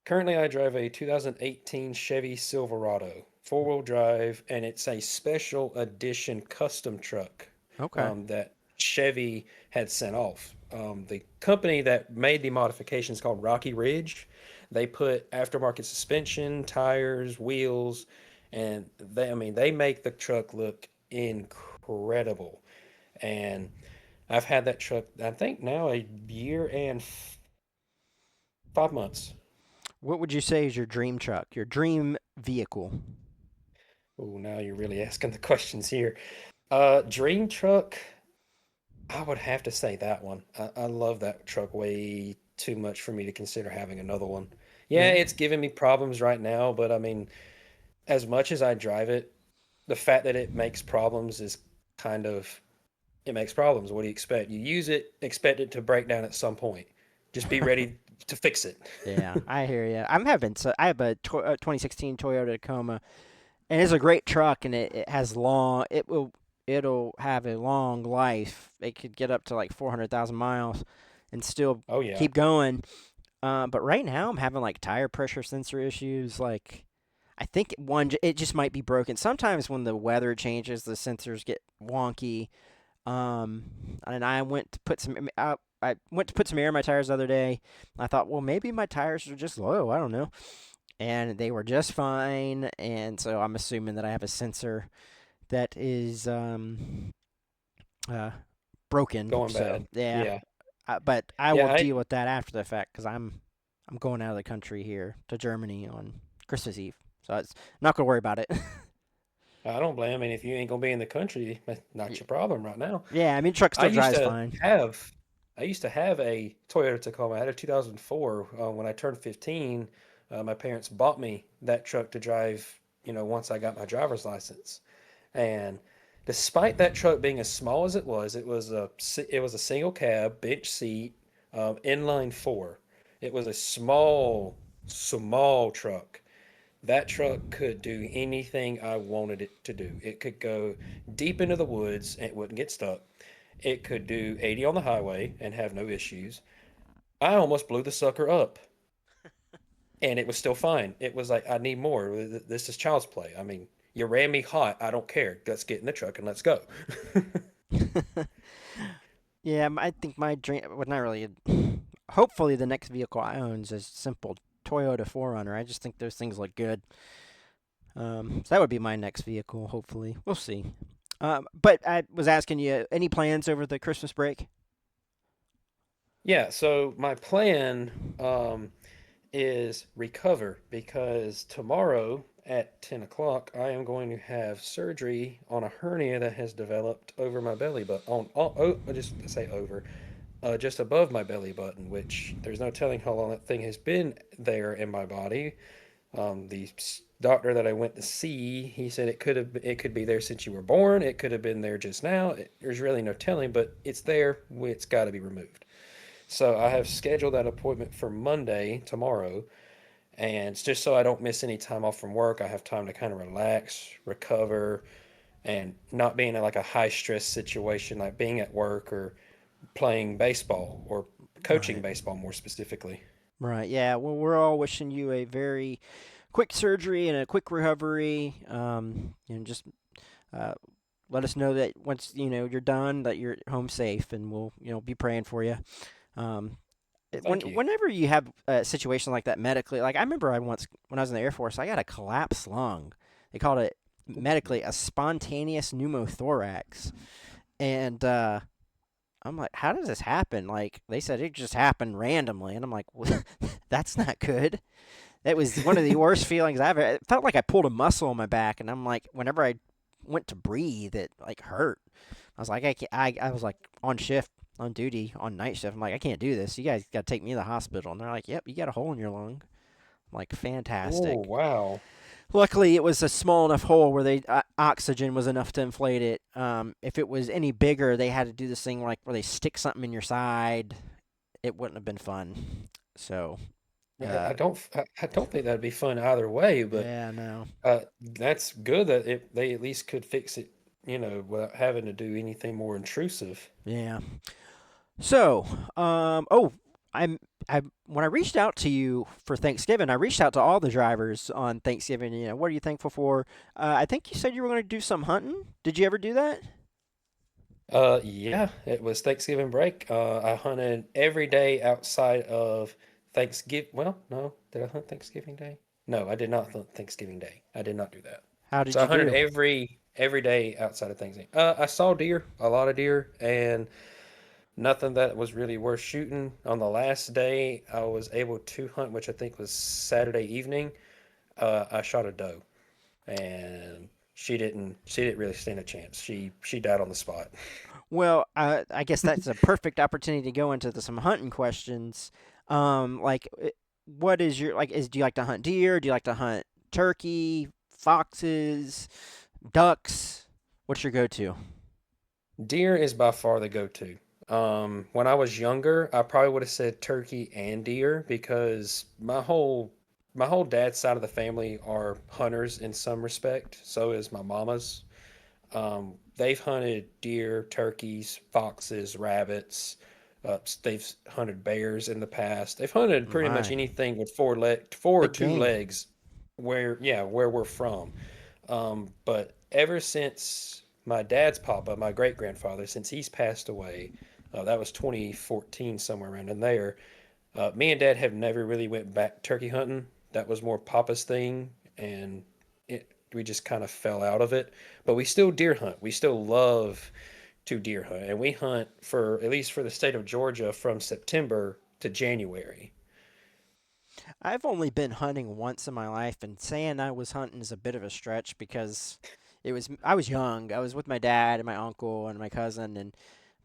Currently, I drive a 2018 Chevy Silverado, four-wheel drive, and it's a special edition custom truck Okay. that Chevy had sent off. The company that made the modifications called Rocky Ridge. They put aftermarket suspension, tires, wheels, and I mean, they make the truck look incredible. And I've had that truck, I think now a year and 5 months. What would you say is your dream truck, your dream vehicle? Oh, now you're really asking the questions here. Dream truck, I would have to say that one. I love that truck way too much for me to consider having another one. Yeah, Yeah. it's giving me problems right now, but I mean, as much as I drive it, the fact that it makes problems is kind of, it makes problems. What do you expect? You use it, expect it to break down at some point. Just be ready to fix it. Yeah, I hear you. I have a 2016 Toyota Tacoma, and it's a great truck, and it has it'll have a long life. It could get up to like 400,000 miles and still Oh yeah. keep going. But right now I'm having like tire pressure sensor issues. Like I think it just might be broken. Sometimes when the weather changes, the sensors get wonky. Um, and I went to put some air in my tires the other day. I thought, well, maybe my tires are just low. I don't know, and they were just fine. And so I'm assuming that I have a sensor that is uh, broken. Going So bad. yeah, Yeah. but I will Yeah, deal with that after the fact because I'm going out of the country here to Germany on Christmas Eve. So it's not gonna worry about it. I don't blame. I mean, if you ain't gonna be in the country, that's not your problem right now. Yeah, I mean truck I still used drives to fine. have I used to have a Toyota Tacoma. I had a 2004. When I turned 15, my parents bought me that truck to drive, once I got my driver's license. And despite that truck being as small as it was a single cab, bench seat, inline four. It was a small, small truck. That truck could do anything I wanted it to do. It could go deep into the woods and it wouldn't get stuck. It could do 80 on the highway and have no issues. I almost blew the sucker up and it was still fine. It was like, I need more. This is child's play. I mean, you ran me hot. I don't care. Let's get in the truck and let's go. Yeah, I think my dream, well, not really. Hopefully, the next vehicle I own is a simple Toyota 4Runner. I just think those things look good. So that would be my next vehicle. Hopefully, we'll see. But I was asking you, any plans over the Christmas break? Yeah, so my plan is recover because tomorrow at 10 o'clock I am going to have surgery on a hernia that has developed over my belly button. I just say over, just above my belly button, which there's no telling how long that thing has been there in my body. The doctor that I went to see, he said it could be there since you were born. It could have been there just now. There's really no telling, but it's there. It's got to be removed. So I have scheduled that appointment for Monday, tomorrow, and it's just so I don't miss any time off from work. I have time to kind of relax, recover, and not be in like a high stress situation like being at work or playing baseball or coaching Right. baseball more specifically. Right. Yeah. Well, we're all wishing you a very quick surgery and a quick recovery. And just uh, let us know that once you're done, that you're home safe, and we'll be praying for you. Um, Thank you. whenever you have a situation like that medically, like I remember I once when I was in the Air Force, I got a collapsed lung. They called it medically a spontaneous pneumothorax, and I'm like, how does this happen? Like they said, it just happened randomly, and I'm like, well, that's not good. That was one of the worst feelings I ever. It felt like I pulled a muscle in my back, and I'm like, whenever I went to breathe, it like hurt. I was like, I can't, I was like on shift, on duty, on night shift. I'm like, I can't do this. You guys got to take me to the hospital. And they're like, yep, you got a hole in your lung. I'm like, Oh, fantastic. wow. Luckily, it was a small enough hole where they oxygen was enough to inflate it. If it was any bigger, they had to do this thing like where they stick something in your side. It wouldn't have been fun. So, Yeah, uh, I don't think that'd be fun either way, but yeah, no. that's good that they at least could fix it, without having to do anything more intrusive. Yeah. So, oh, I'm I when I reached out to you for Thanksgiving, I reached out to all the drivers on Thanksgiving. What are you thankful for? I think you said you were going to do some hunting. Did you ever do that? Yeah, it was Thanksgiving break. I hunted every day outside of Thanksgiving. Well, no, did I hunt Thanksgiving Day? No, I did not hunt Thanksgiving Day. I did not do that. How did So I you hunted do? every day outside of Thanksgiving. I saw deer, a lot of deer, and nothing that was really worth shooting. On the last day, I was able to hunt, which I think was Saturday evening. I shot a doe, and she didn't really stand a chance. She died on the spot. Well, I guess that's a perfect opportunity to go into some hunting questions. Like, what is your like? Do you like to hunt deer? Do you like to hunt turkey, foxes, ducks? What's your go-to? Deer is by far the go-to. When I was younger, I probably would have said turkey and deer because my whole dad's side of the family are hunters in some respect. So is my mama's. They've hunted deer, turkeys, foxes, rabbits. They've hunted bears in the past. They've hunted pretty much My anything with four or big two game. legs, where we're from. But ever since my dad's papa, my great grandfather, since he's passed away, that was 2014, somewhere around in there. Me and dad have never really went back turkey hunting. That was more papa's thing, and we just kind of fell out of it. But we still deer hunt. We still love to deer hunt, and we hunt for at least for the state of Georgia from September to January. I've only been hunting once in my life, and saying I was hunting is a bit of a stretch because I was young. I was with my dad and my uncle and my cousin, and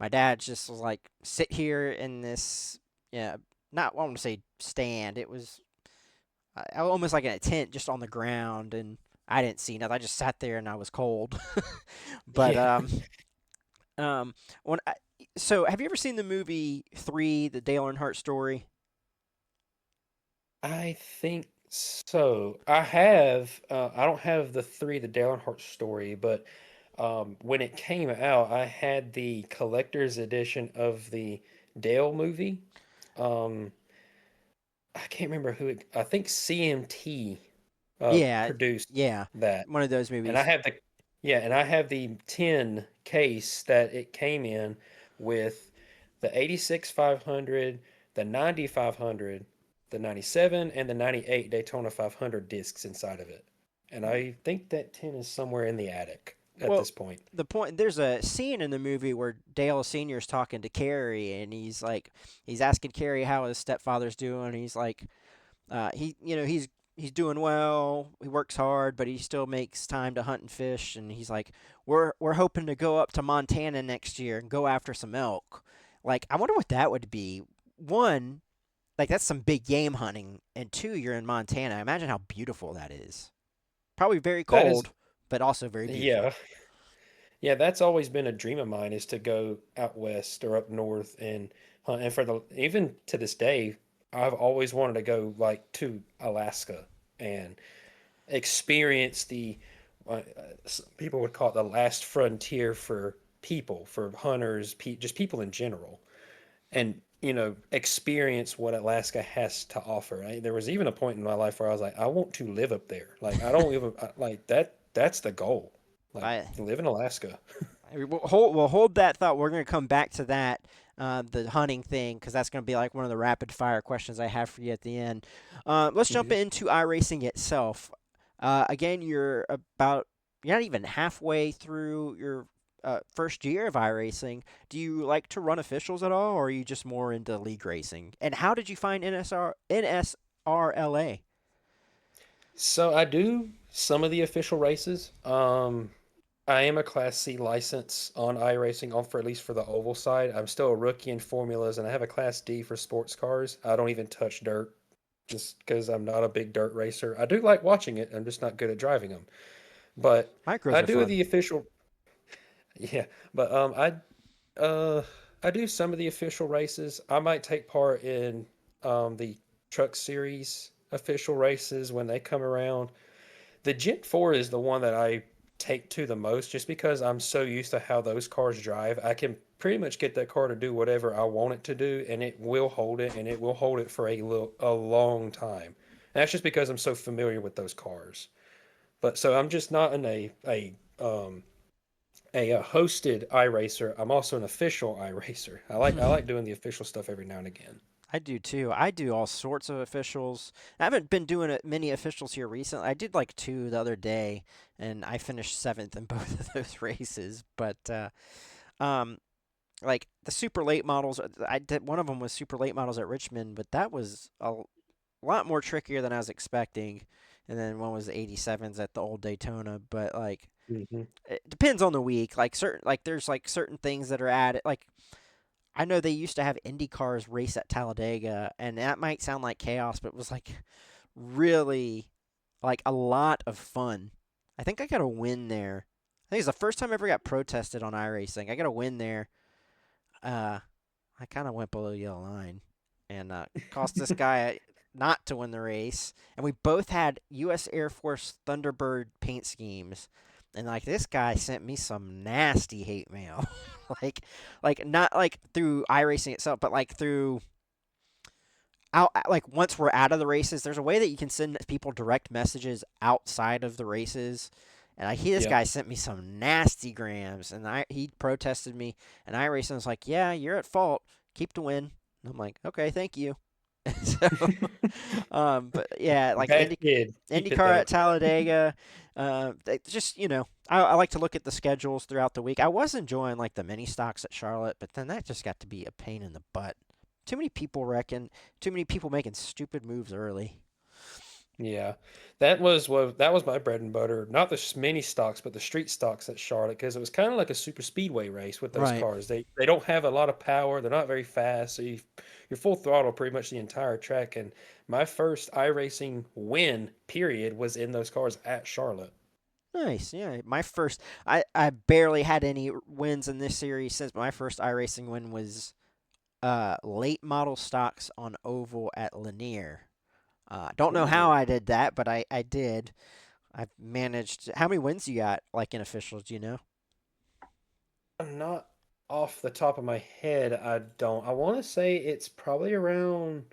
my dad just was like, sit here in this, yeah, not, I want to say stand. It was almost like in a tent just on the ground, and I didn't see nothing. I just sat there and I was cold. But Yeah, um, when I, so have you ever seen the movie Three, the Dale Earnhardt story? I think so. I have. I don't have the three, the Dale Earnhardt story, but when it came out, I had the collector's edition of the Dale movie. Um, I can't remember who it. I think CMT Yeah, produced yeah, that, one of those and I movies. have the yeah, and I have the 10 case that it came in with the 86 500, the 90 500, the 97, and the 98 Daytona 500 discs inside of it. And I think that 10 is somewhere in the attic at Well, this point. the point there's a scene in the movie where Dale Senior is talking to Carrie, and he's asking Carrie how his stepfather's doing. And he's like, he's doing well. He works hard, but he still makes time to hunt and fish. And he's like, we're hoping to go up to Montana next year and go after some elk. Like, I wonder what that would be. One, like that's some big game hunting, and two, you're in Montana. Imagine how beautiful that is. Probably very That is, cold, but also very beautiful. yeah, yeah, that's always been a dream of mine is to go out west or up north and hunt. And for the even to this day, I've always wanted to go like to Alaska and experience the people would call it the last frontier for people, for hunters, just people in general, and experience what Alaska has to offer. There was even a point in my life where I was like, I want to live up there. Like I don't even like that. That's the goal. Like I to live in Alaska. we'll hold that thought. We're going to come back to that, the hunting thing, because that's going to be like one of the rapid fire questions I have for you at the end. Let's jump Mhm. into iRacing itself. Again, you're not even halfway through your first year of iRacing. Do you like to run officials at all, or are you just more into league racing? And how did you find NSRLA? So I do some of the official races. I am a Class C license on iRacing, on for at least for the oval side. I'm still a rookie in formulas, and I have a Class D for sports cars. I don't even touch dirt, just because I'm not a big dirt racer. I do like watching it. I'm just not good at driving them. But Micros I are do fun. the official. Yeah, but uh I do some of the official races. I might take part in the Truck Series official races when they come around. The Gen 4 is the one that I take to the most just because I'm so used to how those cars drive. I can pretty much get that car to do whatever I want it to do and it will hold it and it will hold it for a long time. And that's just because I'm so familiar with those cars. But so I'm just not in a hosted iRacer. I'm also an official iRacer. I like doing the official stuff every now and again. I do too. I do all sorts of officials. I haven't been doing many officials here recently. I did like two the other day, and I finished seventh in both of those races. But um, like the super late models, I did one of them was super late models at Richmond, but that was a lot more trickier than I was expecting. And then one was the 87s at the old Daytona. But like Hmm. it depends on the week. Like there's like certain things that are added. Like I know they used to have Indy cars race at Talladega, and that might sound like chaos, but it was like really like a lot of fun. I think I got a win there. I think it's the first time I ever got protested on iRacing. I got a win there. Uh, I kind of went below yellow line and cost this guy not to win the race. And we both had U.S. Air Force Thunderbird paint schemes. And like this guy sent me some nasty hate mail, like not like through iRacing itself, but like through out like once we're out of the races. There's a way that you can send people direct messages outside of the races, and this Yep. guy sent me some nasty grams, and he protested me, and iRacing was like, "Yeah, you're at fault. Keep the win." And I'm like, "Okay, thank you." So, but yeah, like Bad kid. Keep it IndyCar though. at Talladega. Just I like to look at the schedules throughout the week. I was enjoying like the mini stocks at Charlotte, but then that just got to be a pain in the butt. Too many people wrecking. Too many people making stupid moves early. Yeah, that was my bread and butter. Not the mini stocks, but the street stocks at Charlotte, because it was kind of like a super speedway race with those Right. cars. They don't have a lot of power. They're not very fast, so you're full throttle pretty much the entire track. And my first iRacing win, period, was in those cars at Charlotte. Nice. Yeah. My first, I barely had any wins in this series since my first iRacing win was late model stocks on oval at Lanier. Don't know how Ooh, I did that, but I did. I've managed. How many wins you got, like in officials? Do you know? I'm not off the top of my head. I don't. I want to say it's probably around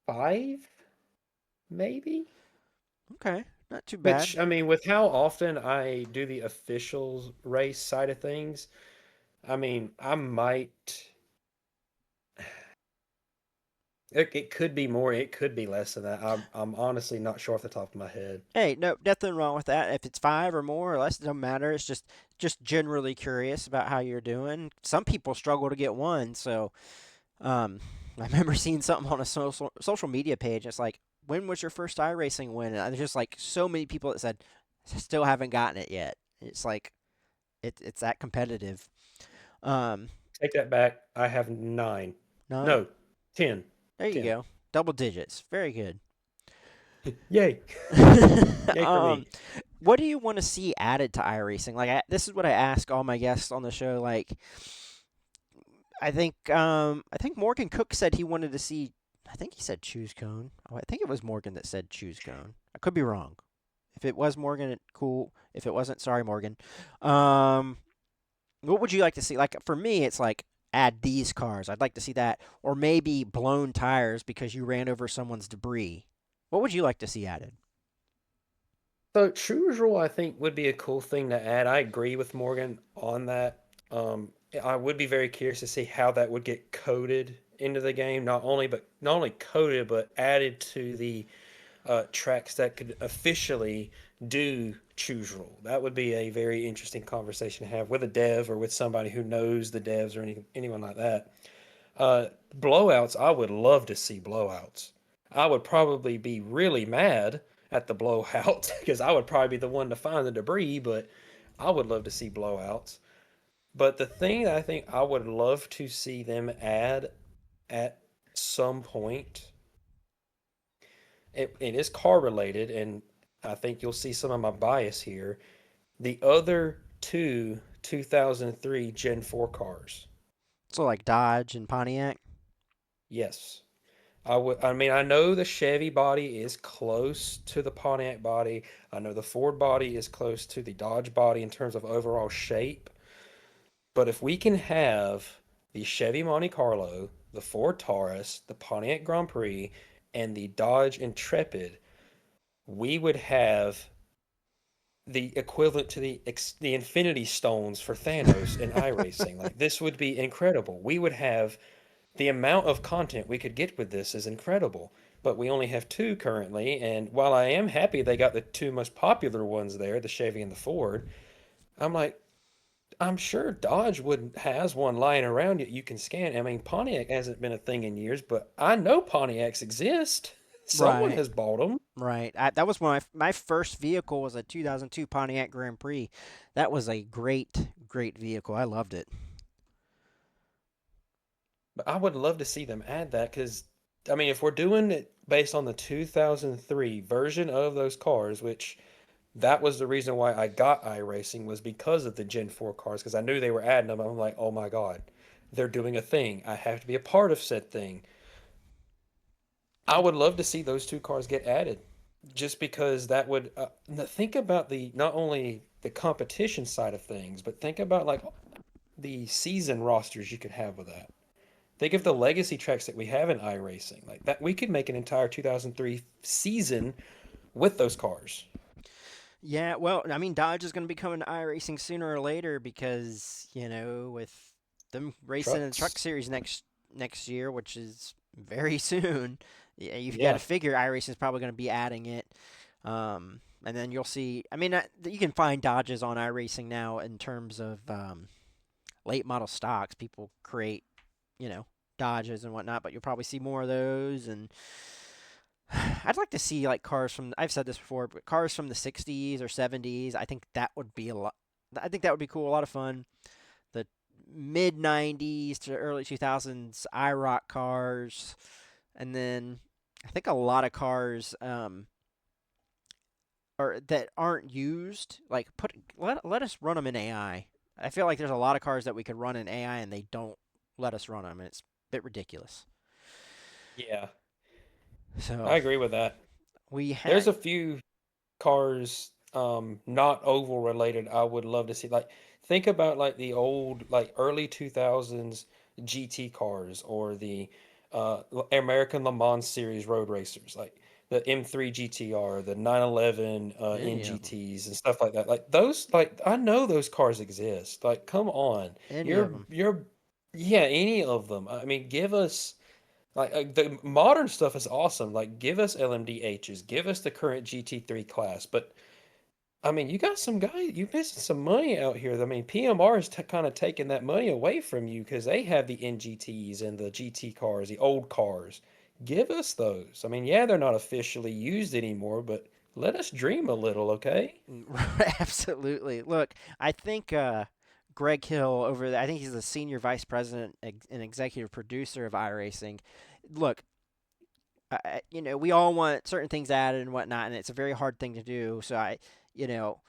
five, maybe. Okay, not too bad. Which, I mean, with how often I do the officials race side of things, I mean, I might. It could be more, it could be less than that. I'm honestly not sure off the top of my head. Hey, no, nothing wrong with that. If it's five or more or less, it don't matter. It's just generally curious about how you're doing. Some people struggle to get one, so I remember seeing something on a social media page. It's like, when was your first iRacing win? And there's just like so many people that said, still haven't gotten it yet. It's like it's that competitive. Um, Take that back. I have nine. Nine. No, 10. There you 10. go. Double digits. Very good. Yay. Yay for um, me. what do you want to see added to iRacing? Like, this is what I ask all my guests on the show. Like, I think Morgan Cook said he wanted to see. I think he said choose cone. Oh, I think it was Morgan that said choose cone. I could be wrong. If it was Morgan, cool. If it wasn't, sorry, Morgan. Um, what would you like to see? Like for me, it's like add these cars. I'd like to see that, or maybe blown tires because you ran over someone's debris. What would you like to see added? So, True's rule, I think, would be a cool thing to add. I agree with Morgan on that. I would be very curious to see how that would get coded into the game. Not only coded, but added to the tracks that could officially do choose rule. That would be a very interesting conversation to have with a dev or with somebody who knows the devs or anyone like that. Blowouts, I would love to see blowouts. I would probably be really mad at the blowout because I would probably be the one to find the debris, but I would love to see blowouts. But the thing that I think I would love to see them add at some point, it is car related, and I think you'll see some of my bias here. The other two 2003 Gen 4 cars. So like Dodge and Pontiac. Yes. I mean, I know the Chevy body is close to the Pontiac body. I know the Ford body is close to the Dodge body in terms of overall shape. But if we can have the Chevy Monte Carlo, the Ford Taurus, the Pontiac Grand Prix, and the Dodge Intrepid, we would have the equivalent to the Infinity Stones for Thanos in iRacing. Like this would be incredible. We would have the amount of content we could get with this is incredible. But we only have two currently, and while I am happy they got the two most popular ones there, the Chevy and the Ford, I'm like, I'm sure Dodge would has one lying around you can scan. I mean, Pontiac hasn't been a thing in years, but I know Pontiacs exist. Someone Right. has bought them. Right. That was my first vehicle was a 2002 Pontiac Grand Prix. That was a great vehicle. I loved it. But I would love to see them add that because, I mean, if we're doing it based on the 2003 version of those cars, which that was the reason why I got iRacing was because of the Gen 4 cars, because I knew they were adding them. I'm like, oh my God, they're doing a thing. I have to be a part of said thing. I would love to see those two cars get added just because that would think about the not only the competition side of things, but think about like the season rosters you could have with that. Think of the legacy tracks that we have in iRacing. Like that, we could make an entire 2003 season with those cars. Yeah, well, I mean, Dodge is going to be coming to iRacing sooner or later because with them racing in the Truck Trucks. Series next year, which is very soon. Yeah, you've got to Yeah. figure iRacing is probably going to be adding it. And then you'll see. I mean, you can find Dodges on iRacing now in terms of late model stocks. People create, Dodges and whatnot, but you'll probably see more of those. And I'd like to see like cars from, I've said this before, but cars from the 60s or 70s. I think that would be a lot. I think that would be cool, a lot of fun. The mid 90s to early 2000s iRock cars, and then I think a lot of cars or that aren't used, like let us run them in AI. I feel like there's a lot of cars that we could run in AI and they don't let us run them, and it's a bit ridiculous. Yeah, So I agree with that. we There's had, a few cars, not oval related, I would love to see. Like, think about like the old, like early 2000s GT cars or the American Le Mans Series road racers, like the M3 GTR, the 911 any of them, NGTs and stuff like that. Like those, like I know those cars exist. Like, come on, any of you're them. you're, yeah, any of them. I mean, give us. Like the modern stuff is awesome. Like give us LMDHs, give us the current GT3 class. But I mean, you got some guys, you're missing some money out here. I mean, PMR is kind of taking that money away from you because they have the NGTs and the GT cars, the old cars. Give us those. I mean, yeah, they're not officially used anymore, but let us dream a little, okay? Absolutely. Look, I think Greg Hill over there, I think he's the senior vice president and executive producer of iRacing. Look, we all want certain things added and whatnot, and it's a very hard thing to do. So you know,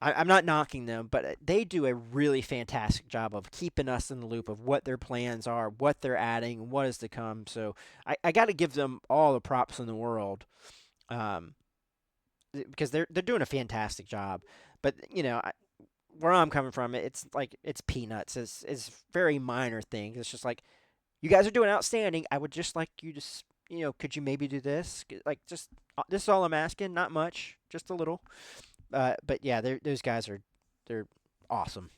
I'm not knocking them, but they do a really fantastic job of keeping us in the loop of what their plans are, what they're adding, what is to come. So I got to give them all the props in the world. Um, because they're doing a fantastic job. But where I'm coming from, it's like it's peanuts. It's very minor things. It's just like you guys are doing outstanding. I would just like you to, could you maybe do this? Like just this is all I'm asking. Not much, just a little. But yeah, those guys they're awesome.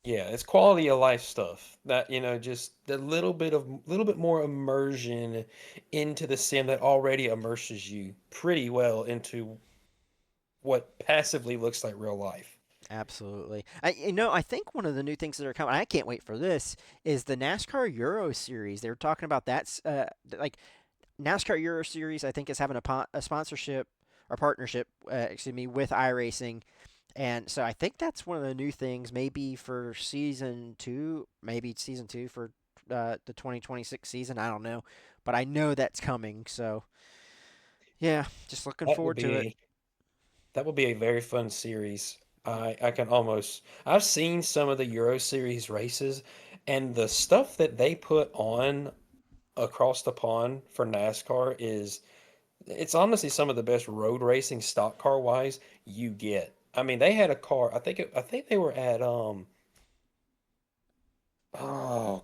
Yeah, it's quality of life stuff that, just a little bit more immersion into the sim that already immerses you pretty well into what passively looks like real life. Absolutely. I think one of the new things that are coming, I can't wait for this, is the NASCAR Euro Series. They were talking about that, like NASCAR Euro Series. I think is having a sponsorship or partnership, excuse me, with iRacing, and so I think that's one of the new things. Maybe for season two for the 2026 season. I don't know, but I know that's coming. So yeah, just looking That would forward be to it. a that would be a very fun series. I can almost I've seen some of the Euro Series races and the stuff that they put on across the pond for NASCAR is it's honestly some of the best road racing stock car wise you get. I mean, they had a car. I think they were at oh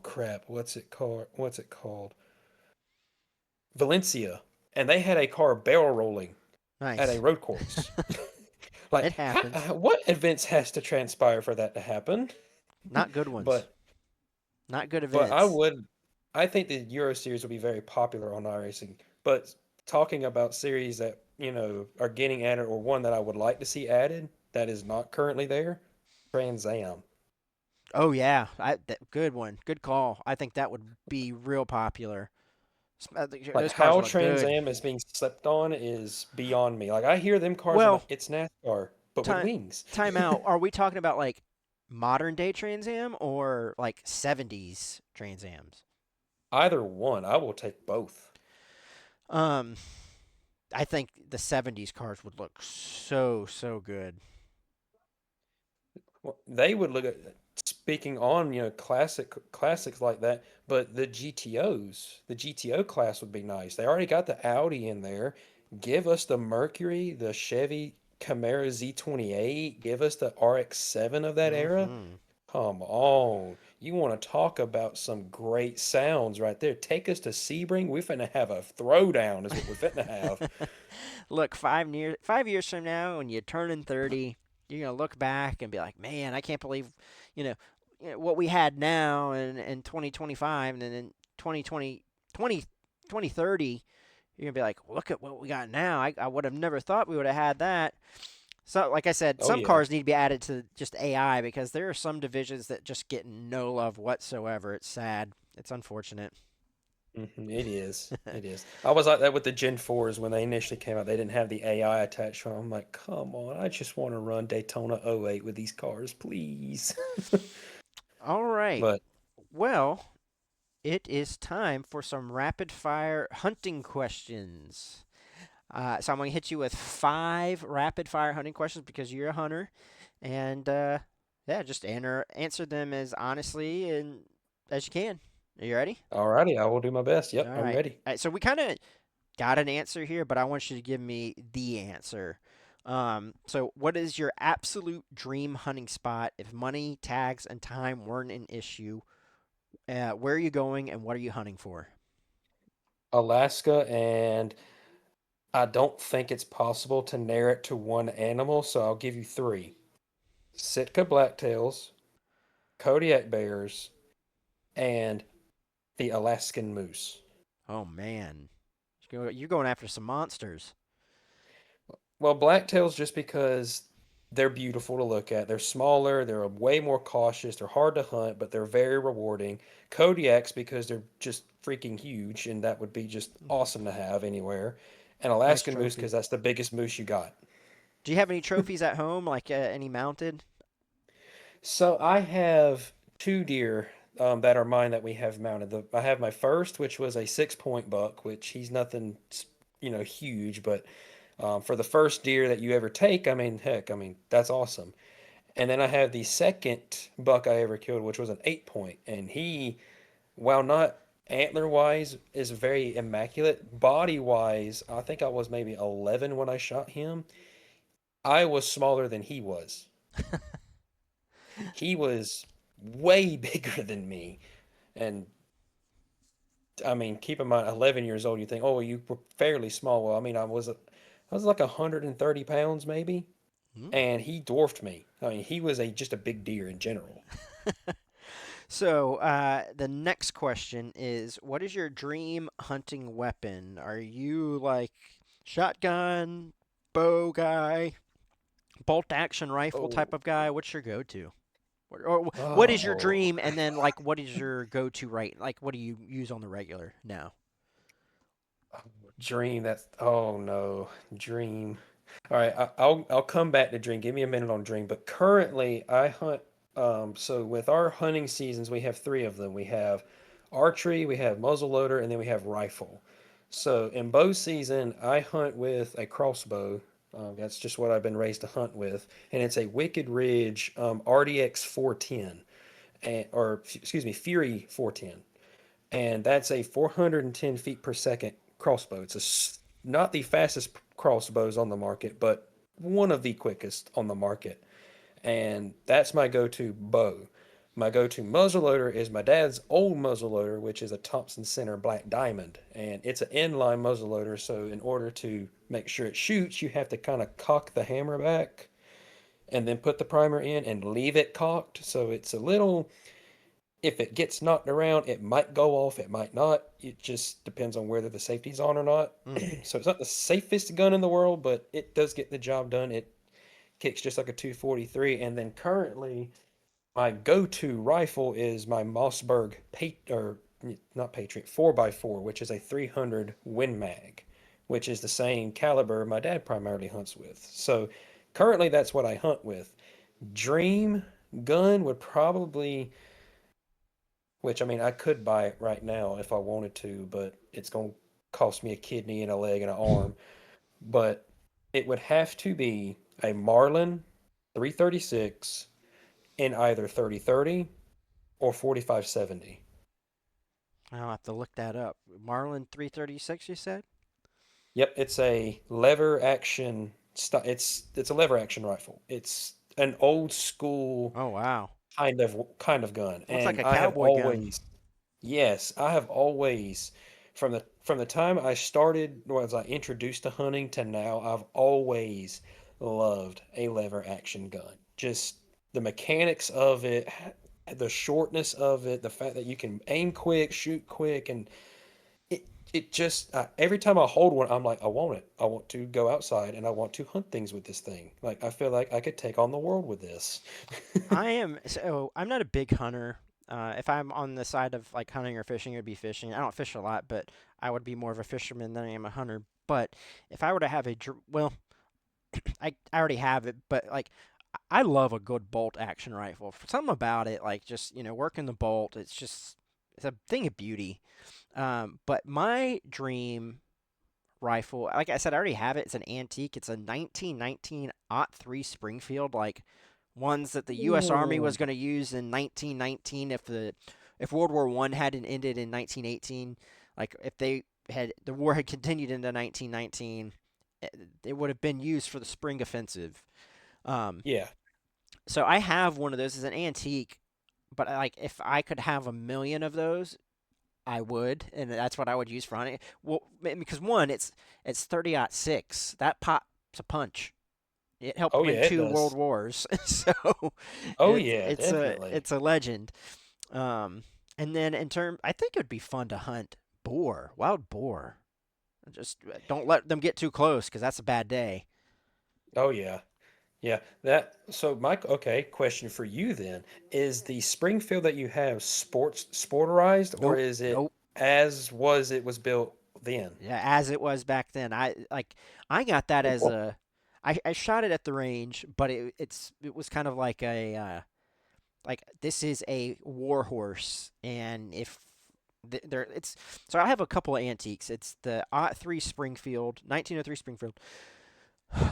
crap, What's it called? Valencia, and they had a car barrel rolling at a Nice. road course. Like, It happens. what events has to transpire for that to happen? Not good ones. But Not good but events. I think the Euro Series will be very popular on iRacing. But talking about series that, are getting added or one that I would like to see added that is not currently there, Trans Am. Oh yeah, good one. Good call. I think that would be real popular. Like Those cars how look Trans good. Am is being slept on is beyond me. Like I hear them cars, I'm like, Well, it's NASCAR, but with time wings. time out. Are we talking about like modern day Trans Am or like 70s Trans Ams? Either one, I will take both. Um, I think the 70s cars would look so good. Well, they would look at speaking on, classics like that, but the GTO class would be nice. They already got the Audi in there. Give us the Mercury, the Chevy Camaro Z28. Give us the RX-7 of that era. Mm-hmm. Come on. You want to talk about some great sounds right there. Take us to Sebring. We're finna have a throwdown is what we're finna have. Look, 5 years from now, when you're turning 30, you're gonna look back and be like, "Man, I can't believe, you know, what we had now in 2025, and then in 2020, 2030, you're gonna be like, look at what we got now. I would have never thought we would have had that." So, like I said, Oh some yeah. cars need to be added to just AI because there are some divisions that just get no love whatsoever. It's sad. It's unfortunate. It is. It is. I was like that with the Gen 4s when they initially came out. They didn't have the AI attached to them. I'm like, come on, I just want to run Daytona '08 with these cars, please. All right. But Well, it is time for some rapid fire hunting questions. So I'm going to hit you with 5 rapid fire hunting questions because you're a hunter. And yeah, just answer them as honestly and as you can. Are you ready? alrighty, I will do my best. All Yep, I'm right. ready. All right. So we kind of got an answer here, but I want you to give me the answer. So, what is your absolute dream hunting spot if money, tags, and time weren't an issue? Where are you going and what are you hunting for? Alaska, and I don't think it's possible to narrow it to one animal, so I'll give you three: Sitka blacktails, Kodiak bears, and the Alaskan moose. Oh, man. You're going after some monsters. Well, blacktails just because they're beautiful to look at. They're smaller, they're way more cautious, they're hard to hunt, but they're very rewarding. Kodiaks because they're just freaking huge, and that would be just awesome to have anywhere. And Nice Alaskan moose trophy. because that's the biggest moose you got. Do you have any trophies at home, like any mounted? So I have two deer that are mine that we have mounted. I have my first, which was a 6 point buck, which he's nothing, huge, but for the first deer that you ever take, I mean, heck, I mean, that's awesome. And then I have the second buck I ever killed, which was an 8 point. And he, while not antler wise, is very immaculate. Body wise, I think I was maybe 11 when I shot him. I was smaller than he was. He was way bigger than me. And I mean, keep in mind, 11 years old, you think, oh, you were fairly small. Well, I mean, I was like 130 pounds maybe, Hmm. and he dwarfed me. I mean, he was just a big deer in general. So, the next question is what is your dream hunting weapon? Are you like shotgun, bow guy, bolt action rifle type Oh, of guy? What's your go to? Or what is your oh, dream? And then, like, what is your go to right? Like, what do you use on the regular now? dream. That's oh no, dream. All right, I'll come back to dream. Give me a minute on dream. But currently, I hunt. So with our hunting seasons, we have three of them. We have archery, we have muzzleloader, and then we have rifle. So in bow season, I hunt with a crossbow. That's just what I've been raised to hunt with, and it's a Wicked Ridge RDX 410, or excuse me, Fury 410, and that's a 410 feet per second crossbow. Not the fastest crossbows on the market, but one of the quickest on the market. And that's my go-to bow. My go-to muzzleloader is my dad's old muzzleloader, which is a Thompson Center Black Diamond, and it's an inline muzzleloader. So in order to make sure it shoots, you have to kind of cock the hammer back and then put the primer in and leave it cocked. So it's a little, if it gets knocked around, it might go off, it might not. It just depends on whether the safety's on or not. Mm. So it's not the safest gun in the world, but it does get the job done. It kicks just like a 243. And then currently, my go-to rifle is my Mossberg or not Patriot 4x4, which is a 300 Win Mag, which is the same caliber my dad primarily hunts with. So currently, that's what I hunt with. Dream gun would probably, which I mean, I could buy it right now if I wanted to, but it's going to cost me a kidney and a leg and an arm. But it would have to be a Marlin 336 in either 3030 or 4570. I'll have to look that up. Marlin 336, you said? Yep, it's a lever action. It's a lever action rifle. It's an old school Oh, wow. kind of gun, Looks like and a I have cowboy gun. always yes, I have always from the time I started, was I introduced to hunting to now, I've always loved a lever action gun. Just the mechanics of it, the shortness of it, the fact that you can aim quick, shoot quick, and it just every time I hold one, I'm like, I want it. I want to go outside and I want to hunt things with this thing. Like I feel like I could take on the world with this. I'm not a big hunter. If I'm on the side of like hunting or fishing, it would be fishing. I don't fish a lot, but I would be more of a fisherman than I am a hunter. But if I were to have well, I already have it, but like I love a good bolt action rifle. Something about it, like just working the bolt, it's a thing of beauty. But my dream rifle, like I said, I already have it. It's an antique. It's a 1919 3 Springfield, like ones that the U.S. Army Ooh. was going to use in 1919 if World War One hadn't ended in 1918. Like if the war had continued into 1919, it would have been used for the spring offensive. Um, Yeah. so I have one of those as an antique, but like if I could have a million of those, I would, and that's what I would use for hunting. Well, because one, it's 30-06. That pops a punch. It helped Oh win yeah, it two world does. wars, so Oh it's yeah, it's a definitely. it's a legend. And then I think it would be fun to hunt wild boar. Just don't let them get too close because that's a bad day. Oh yeah. Yeah. That so Mike, okay, question for you then. Is the Springfield that you have sporterized, or Nope, is it nope. as it was built then? Yeah, as it was back then. I got that as Cool. I shot it at the range, but it was kind of like a like this is a war horse, and if there it's so I have a couple of antiques. It's the 3 Springfield, 1903 Springfield.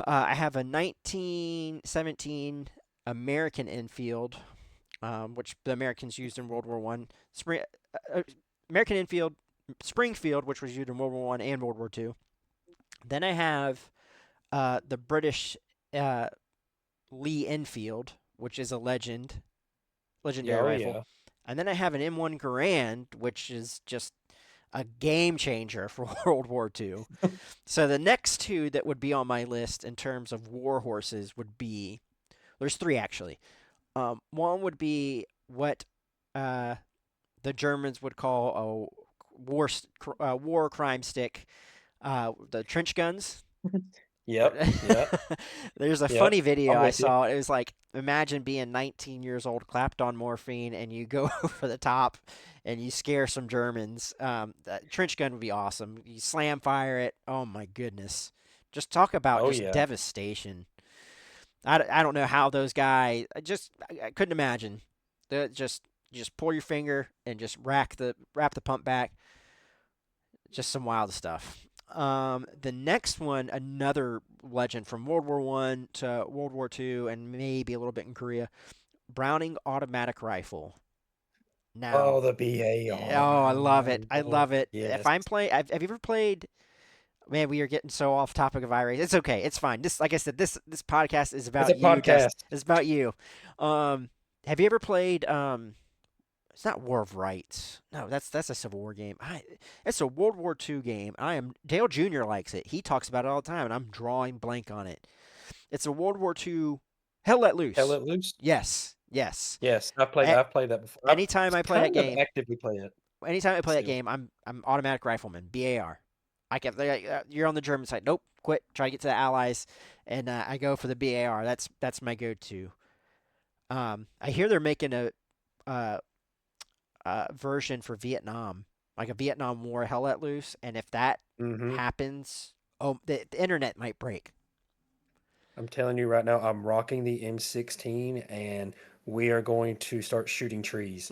I have a 1917 American Enfield, which the Americans used in World War One. Uh, American Enfield Springfield, which was used in World War One and World War Two. Then I have the British uh, Lee Enfield, which is a Yeah, legendary oh rifle. yeah. And then I have an M1 Garand, which is just a game changer for World War II. So the next two that would be on my list in terms of war horses would be there's three actually. One would be what uh, the Germans would call a war crime stick, the trench guns. Yep. Yep. There's a Yep. funny video I'm I with you. saw. It was like, imagine being 19 years old, clapped on morphine, and you go over the top and you scare some Germans. That trench gun would be awesome. You slam fire it. Oh my goodness. Just talk about Oh just yeah. devastation. I don't know how those guys. I couldn't imagine. Just you just pull your finger and just wrap the pump back. Just some wild stuff. The next one, another legend from World War One to World War Two, and maybe a little bit in Korea. Browning automatic rifle. Now, Oh, the oh, I BAR, love my it. I lord. love it. If Yes. I'm playing, have you ever played? Man, we are getting so off topic of iRacing. It's okay. It's fine. This, like I said, this podcast is It's about a you, Dust. podcast. It's about you. Um, have you ever played? It's not War of Rights. No, that's a Civil War game. It's a World War II game. Dale Jr. likes it. He talks about it all the time, and I'm drawing blank on it. It's a World War II. Hell Let Hell Loose. Let Loose? Yes, yes. Yes, A- I've played that before. I've anytime I play that kind of game, actively play it still. I'm automatic rifleman. BAR. I get you're on the German side. Nope, quit. Try to get to the Allies, and I go for the BAR. That's my go-to. I hear they're making uh, version for Vietnam, like a Vietnam War Hell Let Loose, and if that Hmm. happens, oh, the internet might break. I'm telling you right now, I'm rocking the M16 and we are going to start shooting trees.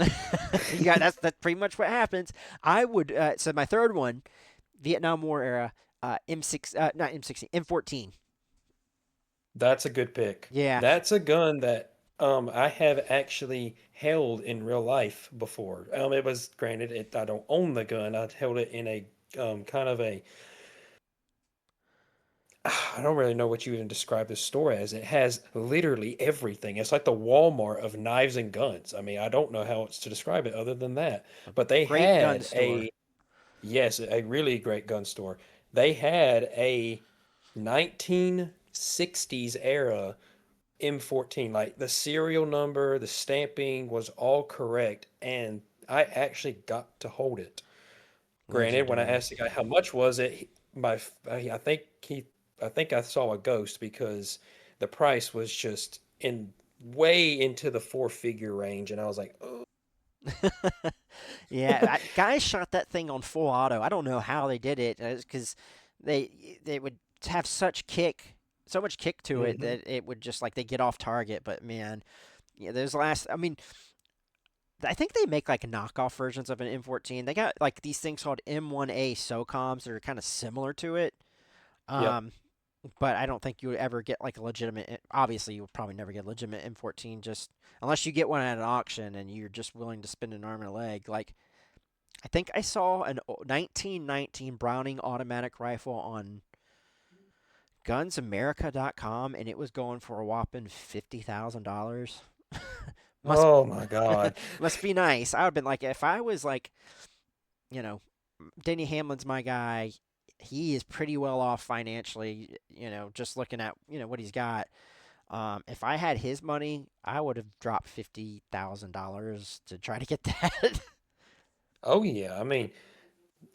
That's pretty much what happens. I would so my third one, Vietnam War era, M6 not M16 M14. That's a good pick. Yeah, That's a gun that I have actually held in real life before. It was granted I don't own the gun. I held it in a kind of a I don't really know what you even describe this store as. It has literally everything. It's like the Walmart of knives and guns. I mean, I don't know how else to describe it other than that. a But they great gun had store. yes, a really great gun store. They had a 1960s era M14. Like the serial number, the stamping was all correct, and I actually got to hold it. Granted, when I Legendary. asked the guy how much was it, I think I think I saw a ghost because the price was just in way into the four-figure range, and I was like, oh. Yeah, guys shot that thing on full auto. I don't know how they did it, because they would have so much kick to it Hmm. that it would just like they get off target. But man, yeah, those last. I mean, I think they make like knockoff versions of an M14. They got like these things called M1A SOCOMs that are kind of similar to it. Yep. Um, but I don't think you would ever get like a legitimate. Obviously, you would probably never get a legitimate M14 just unless you get one at an auction and you're just willing to spend an arm and a leg. Like I think I saw an 1919 Browning automatic rifle on GunsAmerica.com, and it was going for a whopping $50,000. must Oh my God. must be nice. I would have been like, if I was like, you know, Denny Hamlin's my guy. He is pretty well off financially. Just looking at what he's got. If I had his money, I would have dropped $50,000 to try to get that. Oh yeah. I mean,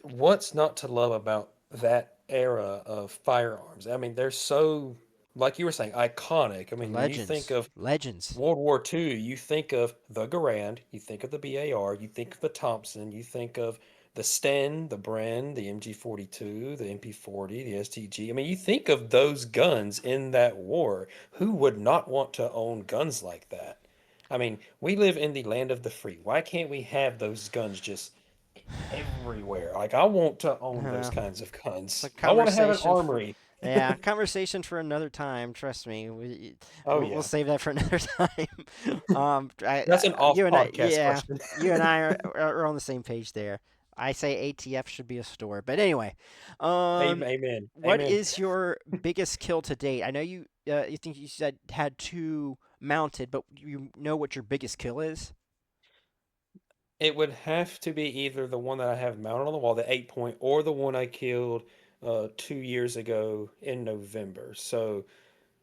what's not to love about that era of firearms? I mean, they're so, like you were saying, iconic. I mean, when you think Legends, of legends. World War II, you think of the Garand, you think of the BAR, you think of the Thompson, you think of the Sten, the Bren, the MG42, the MP40, the STG. I mean, you think of those guns in that war. Who would not want to own guns like that? I mean, we live in the land of the free. Why can't we have those guns just everywhere? Like, I want to own those Uh, kinds of it's a guns. I want to have an conversation. armory. Yeah, conversation for another time. Trust me, Oh, we'll yeah. save that for another time. That's an off You and I, podcast yeah, question. you and I are on the same page there. I say ATF should be a store, but anyway, Amen. what Amen. is your biggest kill to date? I know you think you said had two mounted, but you know what your biggest kill is? It would have to be either the one that I have mounted on the wall, the 8 point, or the one I killed 2 years ago in November. So,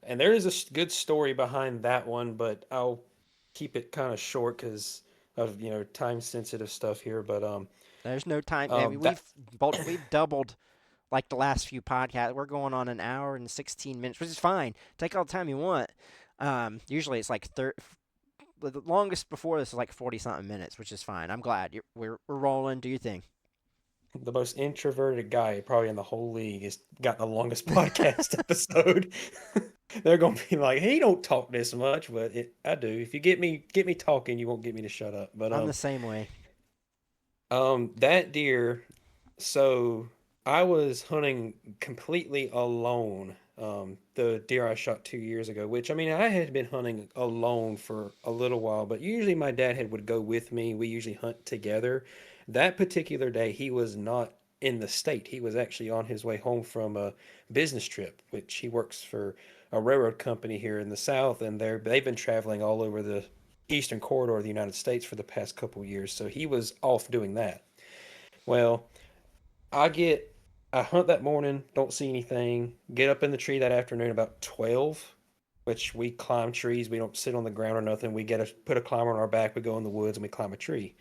and there is a good story behind that one, but I'll keep it kind of short because of time sensitive stuff here. But There's no time. I mean, that we've doubled like the last few podcasts. We're going on an hour and 16 minutes, which is fine. Take all the time you want. Usually it's like the longest before this is like 40 something minutes, which is fine. I'm glad we're rolling. Do your thing. the most introverted guy probably in the whole league has got the longest podcast episode. They're gonna be like, he don't talk this much, but I do. If you get me talking, you won't get me to shut up. But I'm the same way. that deer. So I was hunting completely alone. The deer I shot 2 years ago, which I mean, I had been hunting alone for a little while, but usually my would go with me. We usually hunt together. That particular day, he was not in the state. He was actually on his way home from a business trip, which he works for a railroad company here in the South, and they've been traveling all over the eastern corridor of the United States for the past couple years. So he was off doing that. Well, I get I hunt that morning, don't see anything. Get up in the tree that afternoon about 12, which we climb trees. We don't sit on the ground or nothing. We get a put a climber on our back. We go in the woods and we climb a tree.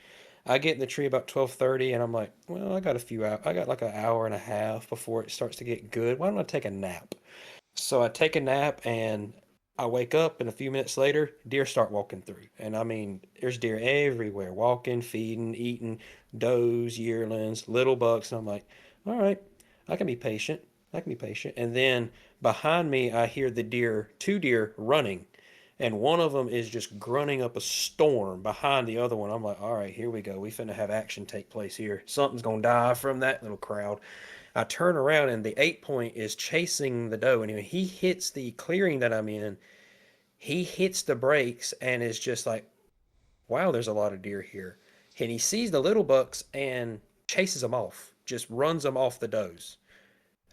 I get in the tree about 12:30 and I'm like, well, I got a few hours. I got like an hour and a half before it starts to get good. Why don't I take a nap? So I take a nap and I wake up and a few minutes later, deer start walking through. And I mean, there's deer everywhere, walking, feeding, eating, does, yearlings, little bucks. And I'm like, all right, I can be patient. I can be patient. And then behind me, I hear two deer running. And one of them is just grunting up a storm behind the other one. I'm like, all right, here we go. We finna have action take place here. Something's gonna die from that little crowd. I turn around and the 8 point is chasing the doe. And when he hits the clearing that I'm in, he hits the brakes and is just like, wow, there's a lot of deer here. And he sees the little bucks and chases them off, just runs them off the does.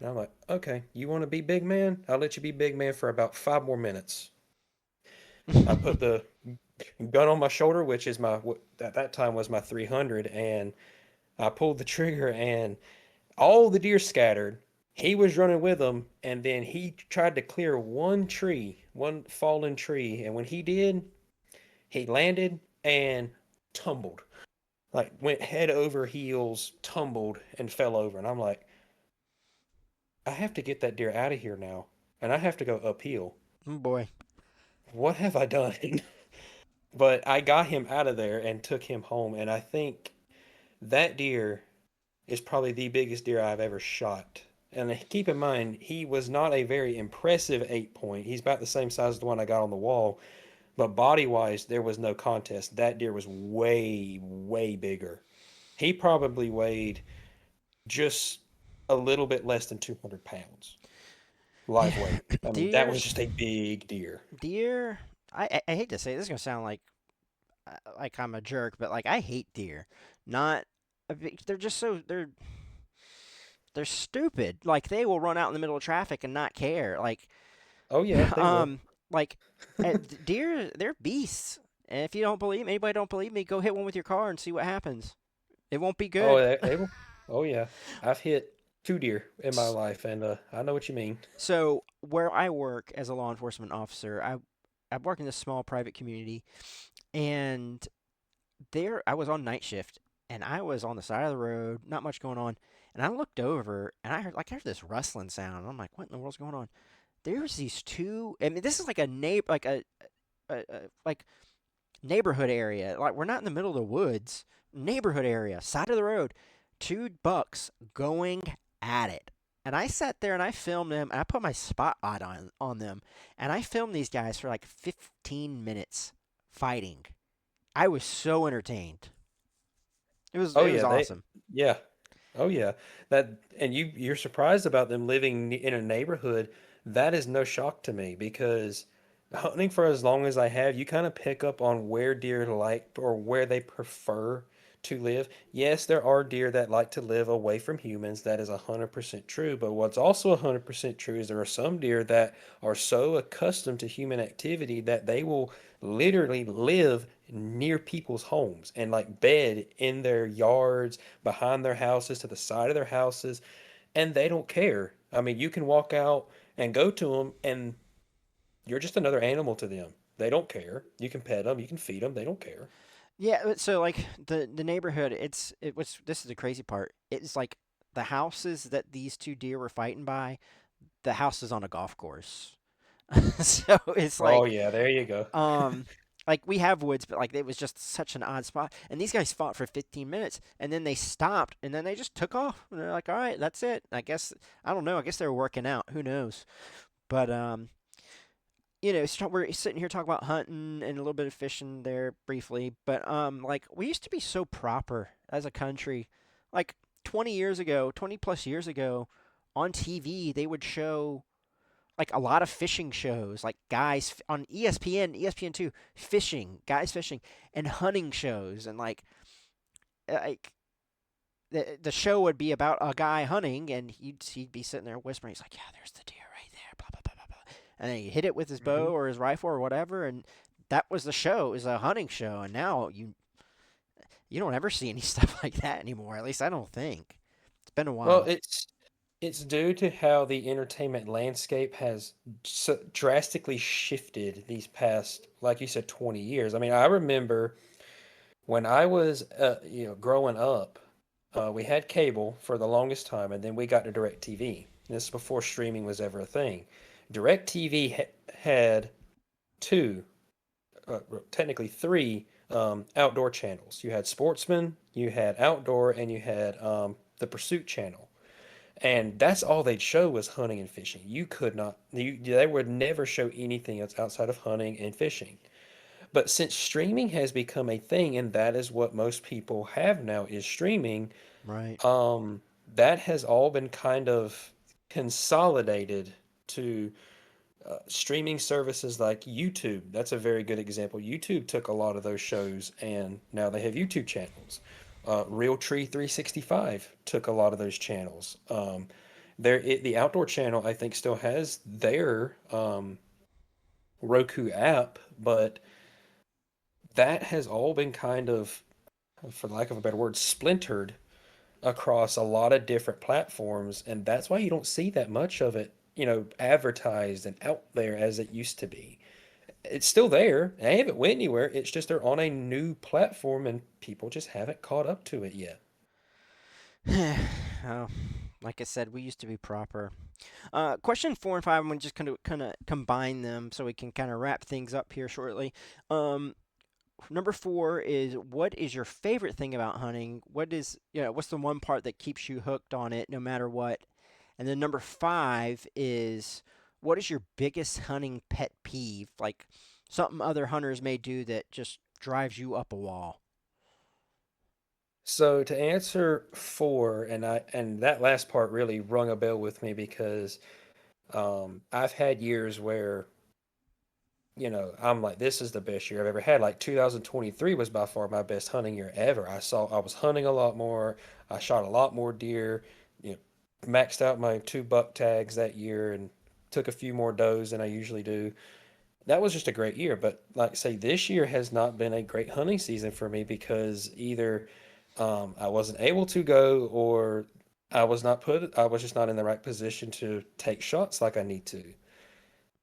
And I'm like, okay, you want to be big man? I'll let you be big man for about 5 more minutes. I put the gun on my shoulder, which is at that time was my 300, and I pulled the trigger and all the deer scattered. He was running with them, and then he tried to clear one tree, one fallen tree, and when he did, he landed and tumbled, like went head over heels, tumbled and fell over. And I'm like, I have to get that deer out of here now, and I have to go uphill. Oh boy. What have I done? But I got him out of there and took him home, and I think that deer is probably the biggest deer I've ever shot. And keep in mind, he was not a very impressive 8 point. He's about the same size as the one I got on the wall, but body wise, there was no contest. That deer was way, way bigger. He probably weighed just a little bit less than 200 pounds live Yeah, weight. I mean, that was deers, just a big deer. deer. I hate to say this is gonna sound like I'm a jerk, but like I hate deer. Not they're just so they're stupid. Like they will run out in the middle of traffic and not care. Like Oh, yeah, they will. like deer, they're beasts. And if you don't believe anybody don't believe me, go hit one with your car and see what happens. It won't be Oh, good. they will. Oh, yeah. I've hit two deer in my life, and I know what you mean. So where I work as a law enforcement officer, I work in this small private community, and there I was on night shift, and I was on the side of the road, not much going on, and I looked over and I heard this rustling sound. And I'm like, what in the world's going on? There's these two. I mean, this is like a neighbor, like a like neighborhood area. Like we're not in the middle of the woods. Neighborhood area, side of the road. Two bucks going at it. And I sat there and I filmed them and I put my spotlight on them and I filmed these guys for like 15 minutes fighting. I was so entertained. It was Oh, it was yeah, awesome. yeah. Oh, yeah. That, and you're surprised about them living in a neighborhood. That is no shock to me because hunting for as long as I have, you kind of pick up on where deer like or where they prefer to live. Yes, there are deer that like to live away from humans. That is 100% true. But what's also 100% true is there are some deer that are so accustomed to human activity that they will literally live near people's homes and like bed in their yards, behind their houses, to the side of their houses, and they don't care. I mean, you can walk out and go to them, and you're just another animal to them. They don't care. You can pet them, you can feed them. They don't care. Yeah, so like the neighborhood, it was this is the crazy part. It's like the houses that these two deer were fighting by, the house is on a golf course. So it's Oh like yeah, there you go. Um, like we have woods, but like it was just such an odd spot. And these guys fought for 15 minutes, and then they stopped, and then they just took off. And they're like, "All right, that's it." I guess I don't know. I guess they were working out. Who knows? But we're sitting here talking about hunting and a little bit of fishing there briefly. But like we used to be so proper as a country. Like 20 years ago, 20 plus years ago, on TV they would show like a lot of fishing shows, like guys on ESPN, ESPN2, fishing, guys fishing, and hunting shows, and like the show would be about a guy hunting, and he'd be sitting there whispering, he's like, yeah, there's the deer right there, blah blah blah blah blah, and then he hit it with his bow Hmm. or his rifle or whatever, and that was the show, it was a hunting show, and now you don't ever see any stuff like that anymore. At least I don't think. It's been a Well, while. it's due to how the entertainment landscape has drastically shifted these past, like you said, 20 years. I mean, I remember when I was, growing up, we had cable for the longest time, and then we got to DirecTV. This is before streaming was ever a thing. DirecTV had two, technically three, outdoor channels. You had Sportsman, you had Outdoor, and you had the Pursuit channel. And that's all they'd show was hunting and fishing. You could not, they would never show anything else outside of hunting and fishing. But since streaming has become a thing, and that is what most people have now is streaming, Right. um, that has all been kind of consolidated to streaming services like YouTube. That's a very good example. YouTube took a lot of those shows, and now they have YouTube channels. Realtree 365 took a lot of those channels. The Outdoor channel, I think, still has their Roku app, but that has all been kind of, for lack of a better word, splintered across a lot of different platforms, and that's why you don't see that much of it, advertised and out there as it used to be. It's still there. They haven't went anywhere. It's just they're on a new platform, and people just haven't caught up to it yet. Oh, like I said, we used to be proper. Question 4 and 5. I'm gonna just kind of combine them so we can kind of wrap things up here shortly. Um, number 4 is what is your favorite thing about hunting? What's the one part that keeps you hooked on it no matter what? And then number 5 is what is your biggest hunting pet peeve? Like something other hunters may do that just drives you up a wall. So to answer four, and that last part really rung a bell with me because I've had years where I'm like, this is the best year I've ever had. Like 2023 was by far my best hunting year ever. I was hunting a lot more. I shot a lot more deer. You know, maxed out my 2 buck tags that year and took a few more does than I usually do. That was just a great year. But like I say, this year has not been a great hunting season for me because either I wasn't able to go or I was just not in the right position to take shots like I need to.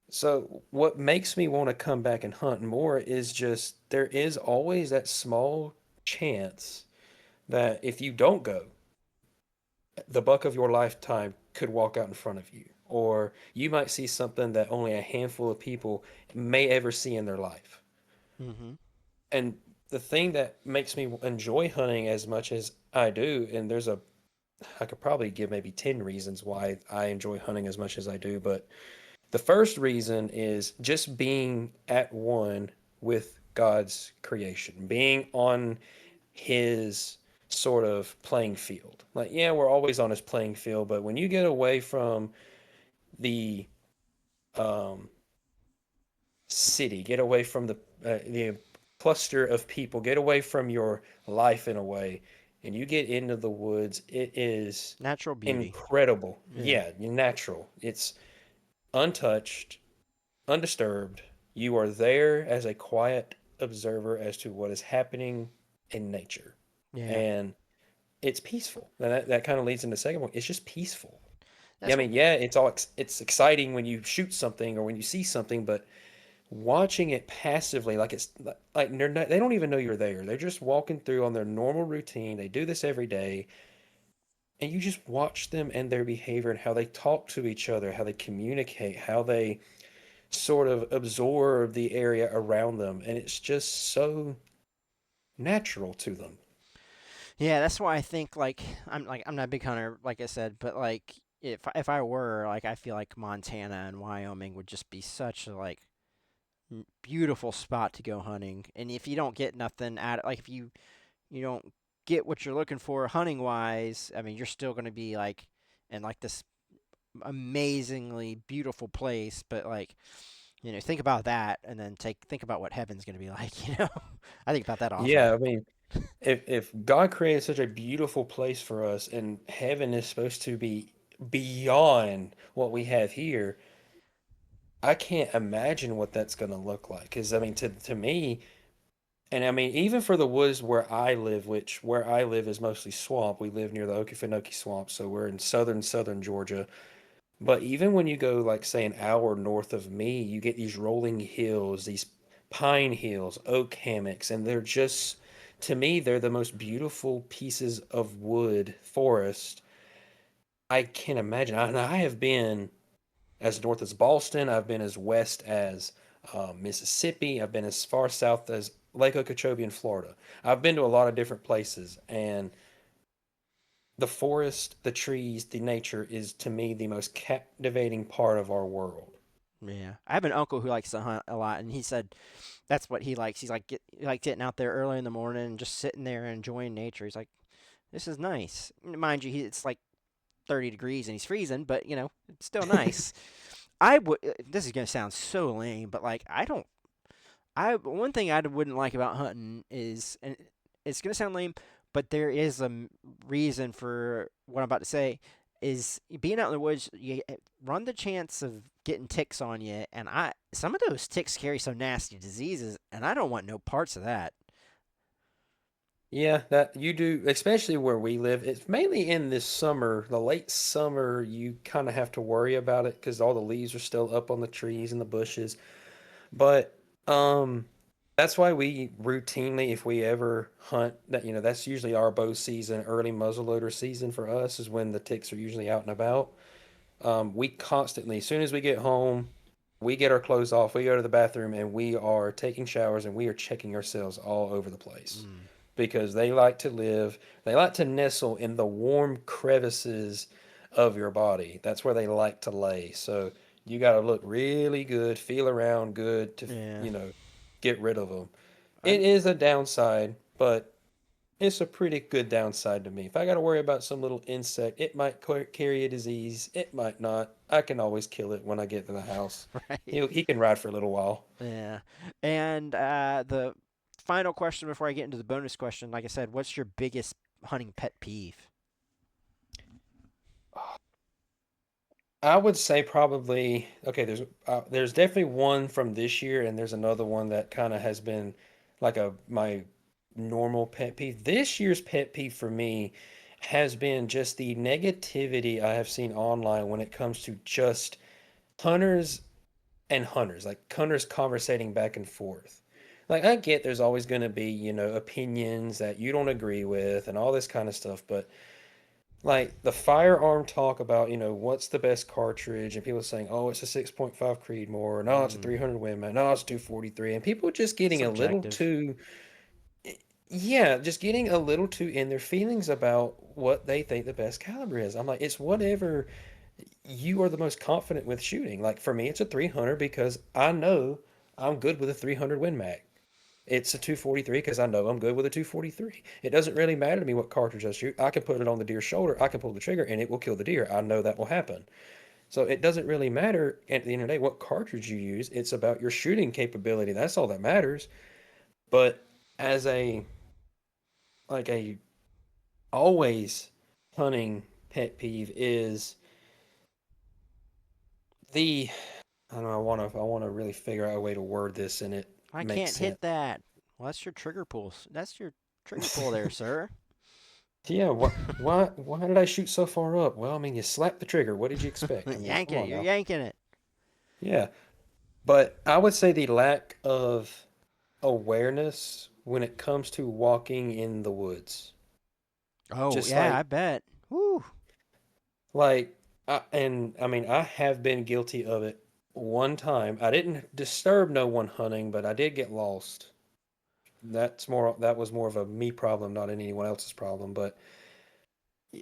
So what makes me want to come back and hunt more is just there is always that small chance that if you don't go, the buck of your lifetime could walk out in front of you, or you might see something that only a handful of people may ever see in their life. Mm-hmm. And the thing that makes me enjoy hunting as much as I do, and I could probably give maybe 10 reasons why I enjoy hunting as much as I do, but the first reason is just being at one with God's creation, being on his sort of playing field. Like, yeah, we're always on his playing field, but when you get away from the um, city, get away from the cluster of people, get away from your life in a way, and you get into the woods, it is Natural beauty. incredible. Yeah. Yeah, natural. It's untouched, undisturbed. You are there as a quiet observer as to what is happening in nature. Yeah. And it's peaceful. And that kind of leads into the second one. It's just peaceful. Yeah, I That's what mean, yeah, it's exciting when you shoot something or when you see something, but watching it passively, like they don't even know you're there. They're just walking through on their normal routine. They do this every day, and you just watch them and their behavior and how they talk to each other, how they communicate, how they sort of absorb the area around them, and it's just so natural to them. Yeah, that's why I think I'm not a big hunter, like I said, but like if I were, like, I feel like Montana and Wyoming would just be such a like beautiful spot to go hunting. And if you don't get nothing out of, like, if you don't get what you're looking for hunting wise, I mean, you're still going to be like in like this amazingly beautiful place, but like, think about that and then think about what heaven's going to be like. I think about that often. Yeah, I mean, if God created such a beautiful place for us, and heaven is supposed to be beyond what we have here, I can't imagine what that's going to look like. Because I mean, to me, and I mean, even for the woods where I live, which where I live is mostly swamp. We live near the Okefenokee Swamp, so we're in southern Georgia. But even when you go, like, say, an hour north of me, you get these rolling hills, these pine hills, oak hammocks, and they're just, to me, they're the most beautiful pieces of wood forest I can imagine. And I have been as north as Boston, I've been as west as Mississippi, I've been as far south as Lake Okeechobee in Florida. I've been to a lot of different places, and the forest, the trees, the nature is to me the most captivating part of our world. Yeah, I have an uncle who likes to hunt a lot, and he said that's what he likes. He likes getting out there early in the morning and just sitting there and enjoying nature. He's like, this is nice. Mind you, it's like 30 degrees and he's freezing, but it's still nice. I would. This is gonna sound so lame, but like I don't. I one thing I wouldn't like about hunting is, and it's gonna sound lame, but there is a reason for what I'm about to say. Is being out in the woods, you run the chance of getting ticks on you, and some of those ticks carry some nasty diseases, and I don't want no parts of that. Yeah, that you do, especially where we live. It's mainly in this summer, the late summer, you kind of have to worry about it because all the leaves are still up on the trees and the bushes. But um, that's why we routinely, if we ever hunt, that's usually our bow season, early muzzleloader season for us is when the ticks are usually out and about. We constantly, as soon as we get home, we get our clothes off, we go to the bathroom, and we are taking showers and we are checking ourselves all over the place Mm. because they like to nestle in the warm crevices of your body. That's where they like to lay. So you got to look really good, feel around good to, Yeah. you know, get rid of them. I, It is a downside, but it's a pretty good downside to me. If I got to worry about some little insect, it might carry a disease. It might not. I can always kill it when I get to the house. right. He can ride for a little while. Yeah. And the final question before I get into the bonus question, like I said, what's your biggest hunting pet peeve? I would say probably okay. There's definitely one from this year, and there's another one that kind of has been like a my normal pet peeve. This year's pet peeve for me has been just the negativity I have seen online when it comes to just hunters and hunters, like hunters conversating back and forth. Like I get there's always going to be, opinions that you don't agree with and all this kind of stuff, but like the firearm talk about, what's the best cartridge and people saying, "Oh, it's a 6.5 Creedmoor, no, it's a Mm, 300 Win Mag, no, it's 243." And people just getting a little subjective. too yeah, just getting a little too in their feelings about what they think the best caliber is. I'm like, it's whatever you are the most confident with shooting. Like for me, it's a 300 because I know I'm good with a 300 Win Mag. It's a 243 because I know I'm good with a 243. It doesn't really matter to me what cartridge I shoot. I can put it on the deer's shoulder, I can pull the trigger, and it will kill the deer. I know that will happen. So it doesn't really matter at the end of the day what cartridge you use. It's about your shooting capability. That's all that matters. But as a always hunting pet peeve is the I don't know. I want to really figure out a way to word this and it I makes can't hit sense. that. Well, that's your trigger pull. That's your trigger pull there, sir. Yeah. Why did I shoot so far up? Well, I mean, you slapped the trigger. What did you expect? I mean, come Yanking it. on You're now. yanking it. Yeah. But I would say the lack of awareness when it comes to walking in the woods. Oh, Just yeah, I bet. Woo. and I mean, I have been guilty of it one time. I didn't disturb no one hunting, but I did get lost. That was more of a me problem, not anyone else's problem. But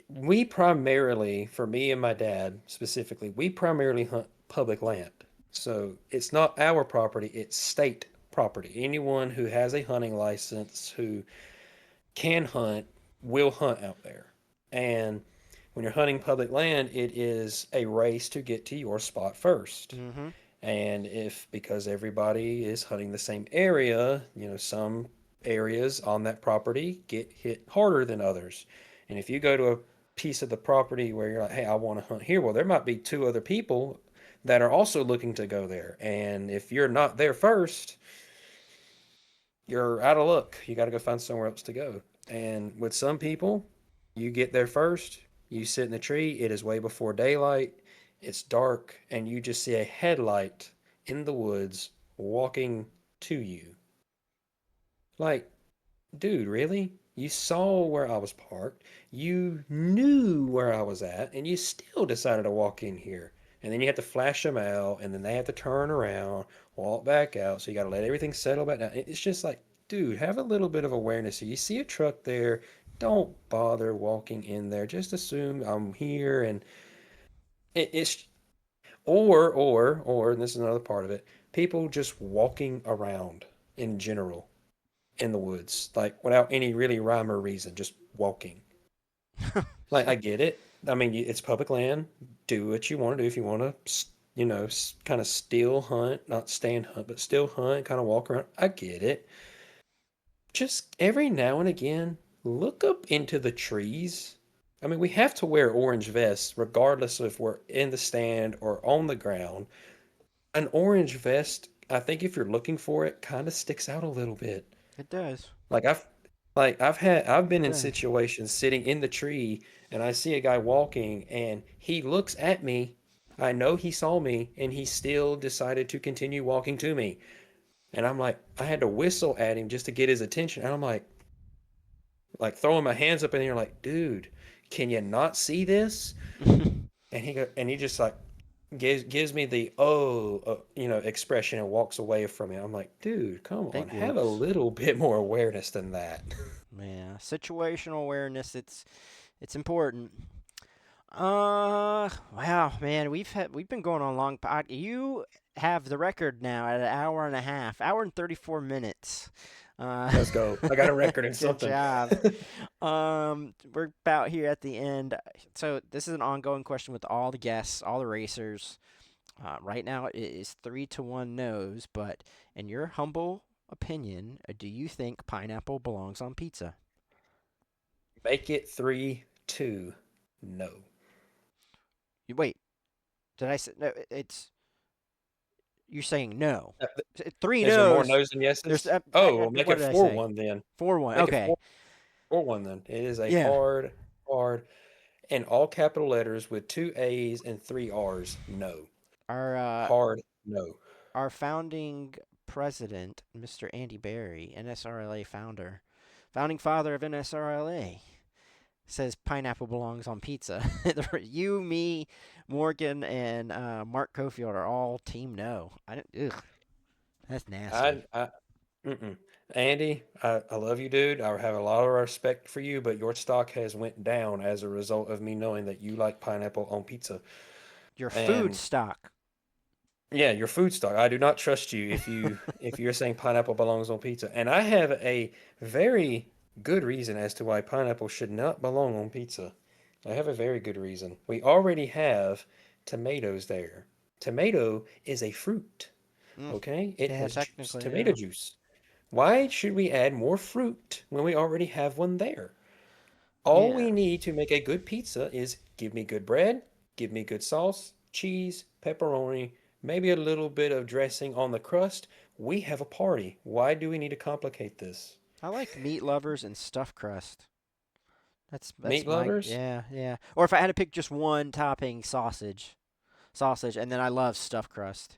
we primarily, for me and my dad specifically, we primarily hunt public land. So it's not our property, it's state property. Anyone who has a hunting license who can hunt will hunt out there. And when you're hunting public land, it is a race to get to your spot first. Mm-hmm. And if because everybody is hunting the same area, some areas on that property get hit harder than others. And if you go to a piece of the property where you're like, hey, I want to hunt here, well, there might be two other people that are also looking to go there. And if you're not there first, you're out of luck. You got to go find somewhere else to go. And with some people, you get there first, you sit in the tree, it is way before daylight, it's dark, and you just see a headlight in the woods walking to you. Like, dude, really? You saw where I was parked, you knew where I was at, and you still decided to walk in here. And then you have to flash them out, and then they have to turn around, walk back out. So you got to let everything settle back down. It's just like, dude, have a little bit of awareness. You see a truck there, don't bother walking in there. Just assume I'm here, and it's or and this is another part of it. People just walking around in general in the woods, like without any really rhyme or reason, just walking. Like I get it. I mean, it's public land. Do what you want to do. If you want to, kind of still hunt, not stand hunt, but still hunt, kind of walk around. I get it. Just every now and again, look up into the trees. I mean, we have to wear orange vests regardless if we're in the stand or on the ground. An orange vest, I think if you're looking for it, kind of sticks out a little bit. It does. Like I've been It in does. situations sitting in the tree and I see a guy walking and he looks at me. I know he saw me and he still decided to continue walking to me. And I'm like, I had to whistle at him just to get his attention. And I'm like throwing my hands up in the air like, dude, can you not see this? And he just like gives me the expression and walks away from me. I'm like, dude, come on, Big have a whoops. little bit more awareness than that. Yeah, situational awareness. It's important. Wow, man, we've been going on long You have the record now at an hour and a half, hour and 34 minutes. Uh, Let's go. I got a record in good something. job. We're about here at the end. So this is an ongoing question with all the guests, all the racers. Right now it is 3-1 no's, but in your humble opinion, do you think pineapple belongs on pizza? Make it 3-2. No. Wait, did I say no? It's you're saying no. Uh, Three Is there more no's. no's than There's yeses? Oh, well, make what it did I four say? one then. 4-1. Make it Okay. 4-1 then. It is a Yeah. hard, in all capital letters with two A's and three R's. No. Our uh, Hard no. our founding president, Mr. Andy Berry, NSRLA founder, founding father of NSRLA, says pineapple belongs on pizza. You, me, Morgan, and Mark Cofield are all team no. I don't. Ugh, that's nasty. I mm-mm. Andy, I love you, dude. I have a lot of respect for you, but your stock has went down as a result of me knowing that you like pineapple on pizza. Your food And stock. yeah, your food stock. I do not trust you if you're saying pineapple belongs on pizza. And I have a very good reason as to why pineapple should not belong on pizza. I have a very good reason. We already have tomatoes there. Tomato is a fruit, Mm, okay? It yeah, has juice, technically, tomato yeah. juice. Why should we add more fruit when we already have one there? All we Yeah. need to make a good pizza is give me good bread, give me good sauce, cheese, pepperoni, maybe a little bit of dressing on the crust. We have a party. Why do we need to complicate this? I like meat lovers and stuffed crust. That's Meat my lovers? yeah, yeah. Or if I had to pick just one topping, sausage, and then I love stuffed crust.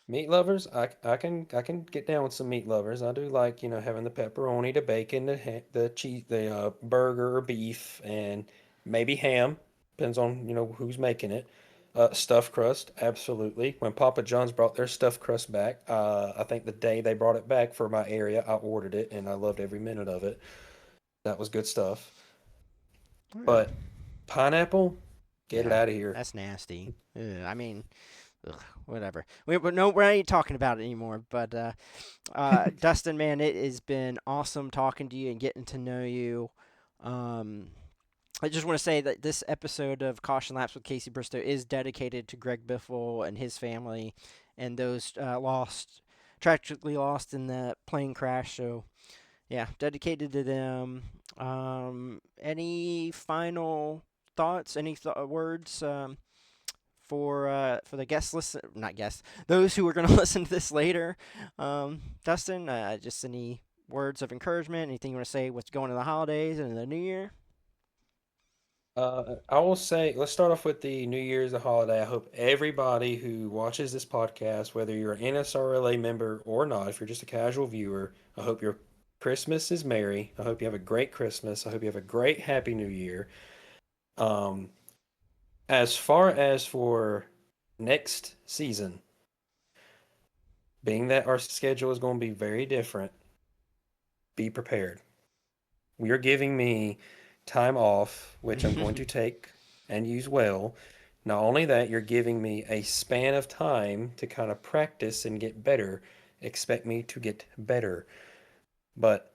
Meat lovers? I can get down with some meat lovers. I do like, having the pepperoni, the bacon, the cheese, the burger or beef, and maybe ham. Depends on, who's making it. Stuffed crust, absolutely. When Papa John's brought their stuffed crust back, I think the day they brought it back for my area, I ordered it and I loved every minute of it. That was good stuff. Yeah, But pineapple, get it yeah, out of here. that's nasty. Ugh, I mean, ugh, whatever. But no, we're not even talking about it anymore. But Dustin, man, it has been awesome talking to you and getting to know you. Um, I just want to say that this episode of Caution Laps with Casey Bristow is dedicated to Greg Biffle and his family and those tragically lost in the plane crash. So, yeah, dedicated to them. Any final thoughts? Any words for the guests listen, not guests, those who are going to listen to this later? Dustin, just any words of encouragement? Anything you want to say? What's going to the holidays and the New Year? I will say, let's start off with the New Year's, the holiday. I hope everybody who watches this podcast, whether you're an NSRLA member or not, if you're just a casual viewer, I hope your Christmas is merry. I hope you have a great Christmas. I hope you have a great Happy New Year. Um, as far as for next season, being that our schedule is going to be very different, be prepared. You're giving me time off, which I'm going to take and use well. Not only that, you're giving me a span of time to kind of practice and get better. Expect me to get better. But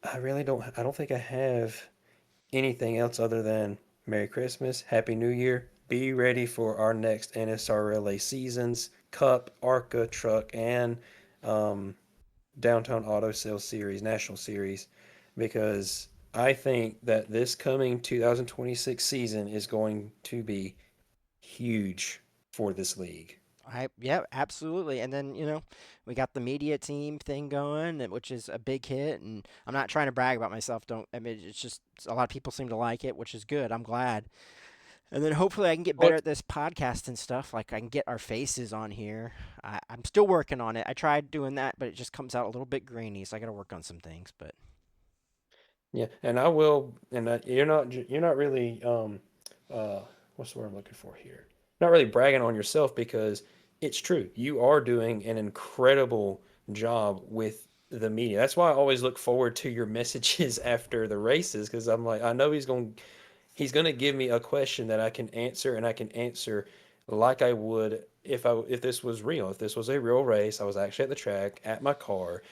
I don't think I have anything else other than Merry Christmas, Happy New Year. Be ready for our next NSRLA seasons, Cup, ARCA, Truck, and um, Downtown Auto Sales Series, National Series, because I think that this coming 2026 season is going to be huge for this league. Yeah, absolutely. And then, we got the media team thing going, which is a big hit. And I'm not trying to brag about myself. Don't, I mean, it's just a lot of people seem to like it, which is good. I'm glad. And then hopefully I can get Well, better at this podcast and stuff. Like I can get our faces on here. I'm still working on it. I tried doing that, but it just comes out a little bit grainy. So I got to work on some things. But yeah, and I will, and you're not really what's the word I'm looking for here? Not really bragging on yourself because it's true. You are doing an incredible job with the media. That's why I always look forward to your messages after the races because I'm like, I know he's going to give me a question that I can answer and I can answer like I would if this was real. If this was a real race, I was actually at the track at my car,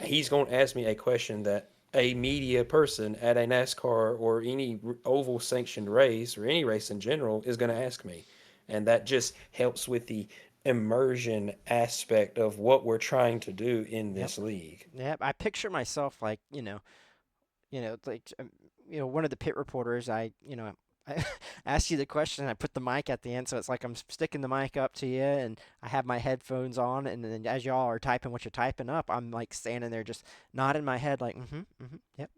he's going to ask me a question that a media person at a NASCAR or any oval sanctioned race or any race in general is going to ask me. And that just helps with the immersion aspect of what we're trying to do in Yep. this league. Yep. I picture myself like, like, one of the pit reporters, I ask you the question, I put the mic at the end, so it's like I'm sticking the mic up to you, and I have my headphones on, and then as y'all are typing what you're typing up, I'm like standing there just nodding my head, like, yep,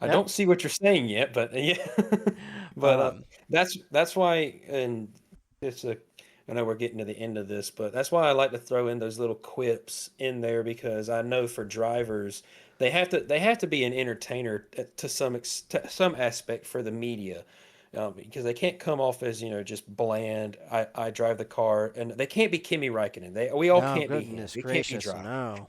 I yep. don't see what you're saying yet, but yeah. But Um, that's why, and it's a. I know we're getting to the end of this, but that's why I like to throw in those little quips in there because I know for drivers they have to be an entertainer to some aspect for the media. Because they can't come off as just bland. I drive the car, and they can't be Kimi Räikkönen. We all no, can't be him. goodness We can't be gracious, dry. no.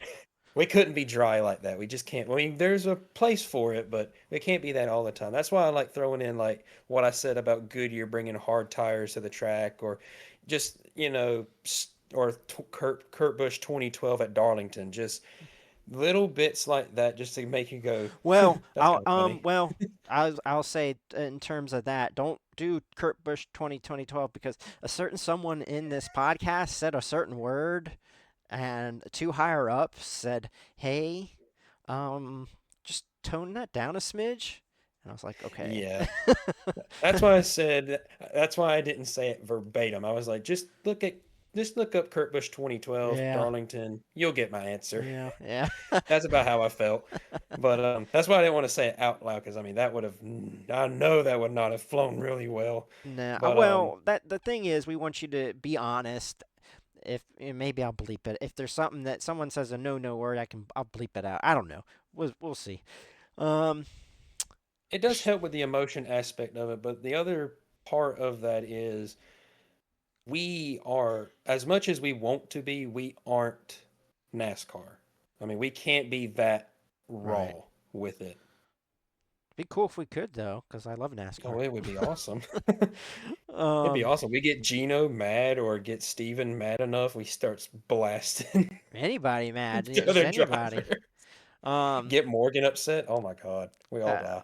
We couldn't be dry like that. We just can't. I mean, there's a place for it, but we can't be that all the time. That's why I like throwing in like what I said about Goodyear bringing hard tires to the track, or just or Kurt Busch 2012 at Darlington. Just little bits like that, just to make you go, Well, "That's kind of funny." I'll say in terms of that, don't do Kurt Busch 2012 because a certain someone in this podcast said a certain word, and two higher up said, "Hey, um, just tone that down a smidge." And I was like, "Okay." Yeah, that's why I said. That's why I didn't say it verbatim. I was like, just look up Kurt Busch 2012 Yeah, Darlington. You'll get my answer. yeah, yeah. That's about how I felt. But that's why I didn't want to say it out loud because I mean I know that would not have flown really well. Nah, But well, that the thing is, we want you to be honest. If maybe I'll bleep it. If there's something that someone says a no word, I'll bleep it out. I don't know. We'll see. Um, it does help with the emotion aspect of it. But the other part of that is we are as much as we want to be, we aren't NASCAR. I mean, we can't be that raw right. with it. Be cool if we could though, because I love Oh, NASCAR. it would be awesome. It'd be um, awesome. We get Gino mad or get Steven mad enough, we starts blasting anybody mad? the Just other anybody. driver. Um, Get Morgan upset. Oh my God, we all die.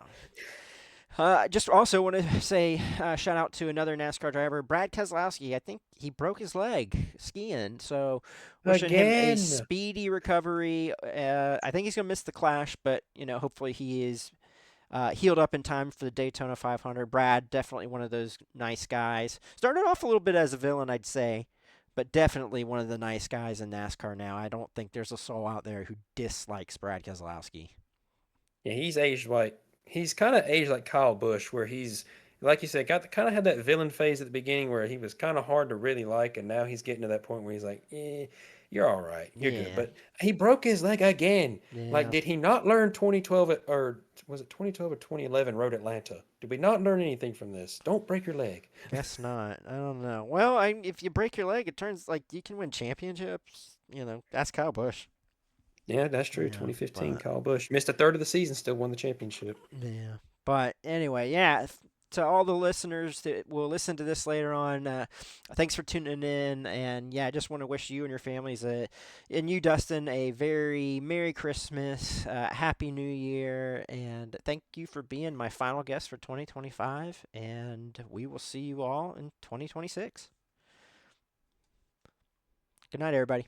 uh, just also want to say shout out to another NASCAR driver, Brad Keselowski. I think he broke his leg skiing, so wishing him a Again. speedy recovery. I think he's gonna miss the Clash, but hopefully he is healed up in time for the Daytona 500. Brad, definitely one of those nice guys. Started off a little bit as a villain, I'd say, but definitely one of the nice guys in NASCAR now. I don't think there's a soul out there who dislikes Brad Keselowski. Yeah, he's kind of aged like Kyle Busch, where he's like you said, kind of had that villain phase at the beginning where he was kind of hard to really like, and now he's getting to that point where he's like, you're all right, you're good. Yeah, But he broke his leg again. Like, yeah. did he not learn 2012 or was it 2012 or 2011 Road Atlanta? Did we not learn anything from this? Don't break your leg. Guess not. I don't know. Well, if you break your leg, it turns like you can win championships. That's Kyle Busch. Yeah, that's true. Yeah, 2015 but Kyle Busch missed a third of the season, still won the championship. yeah. But anyway, yeah. To all the listeners that will listen to this later on, thanks for tuning in. And yeah, I just want to wish you and your families, and you, Dustin, a very Merry Christmas, Happy New Year, and thank you for being my final guest for 2025. And we will see you all in 2026. Good night, everybody.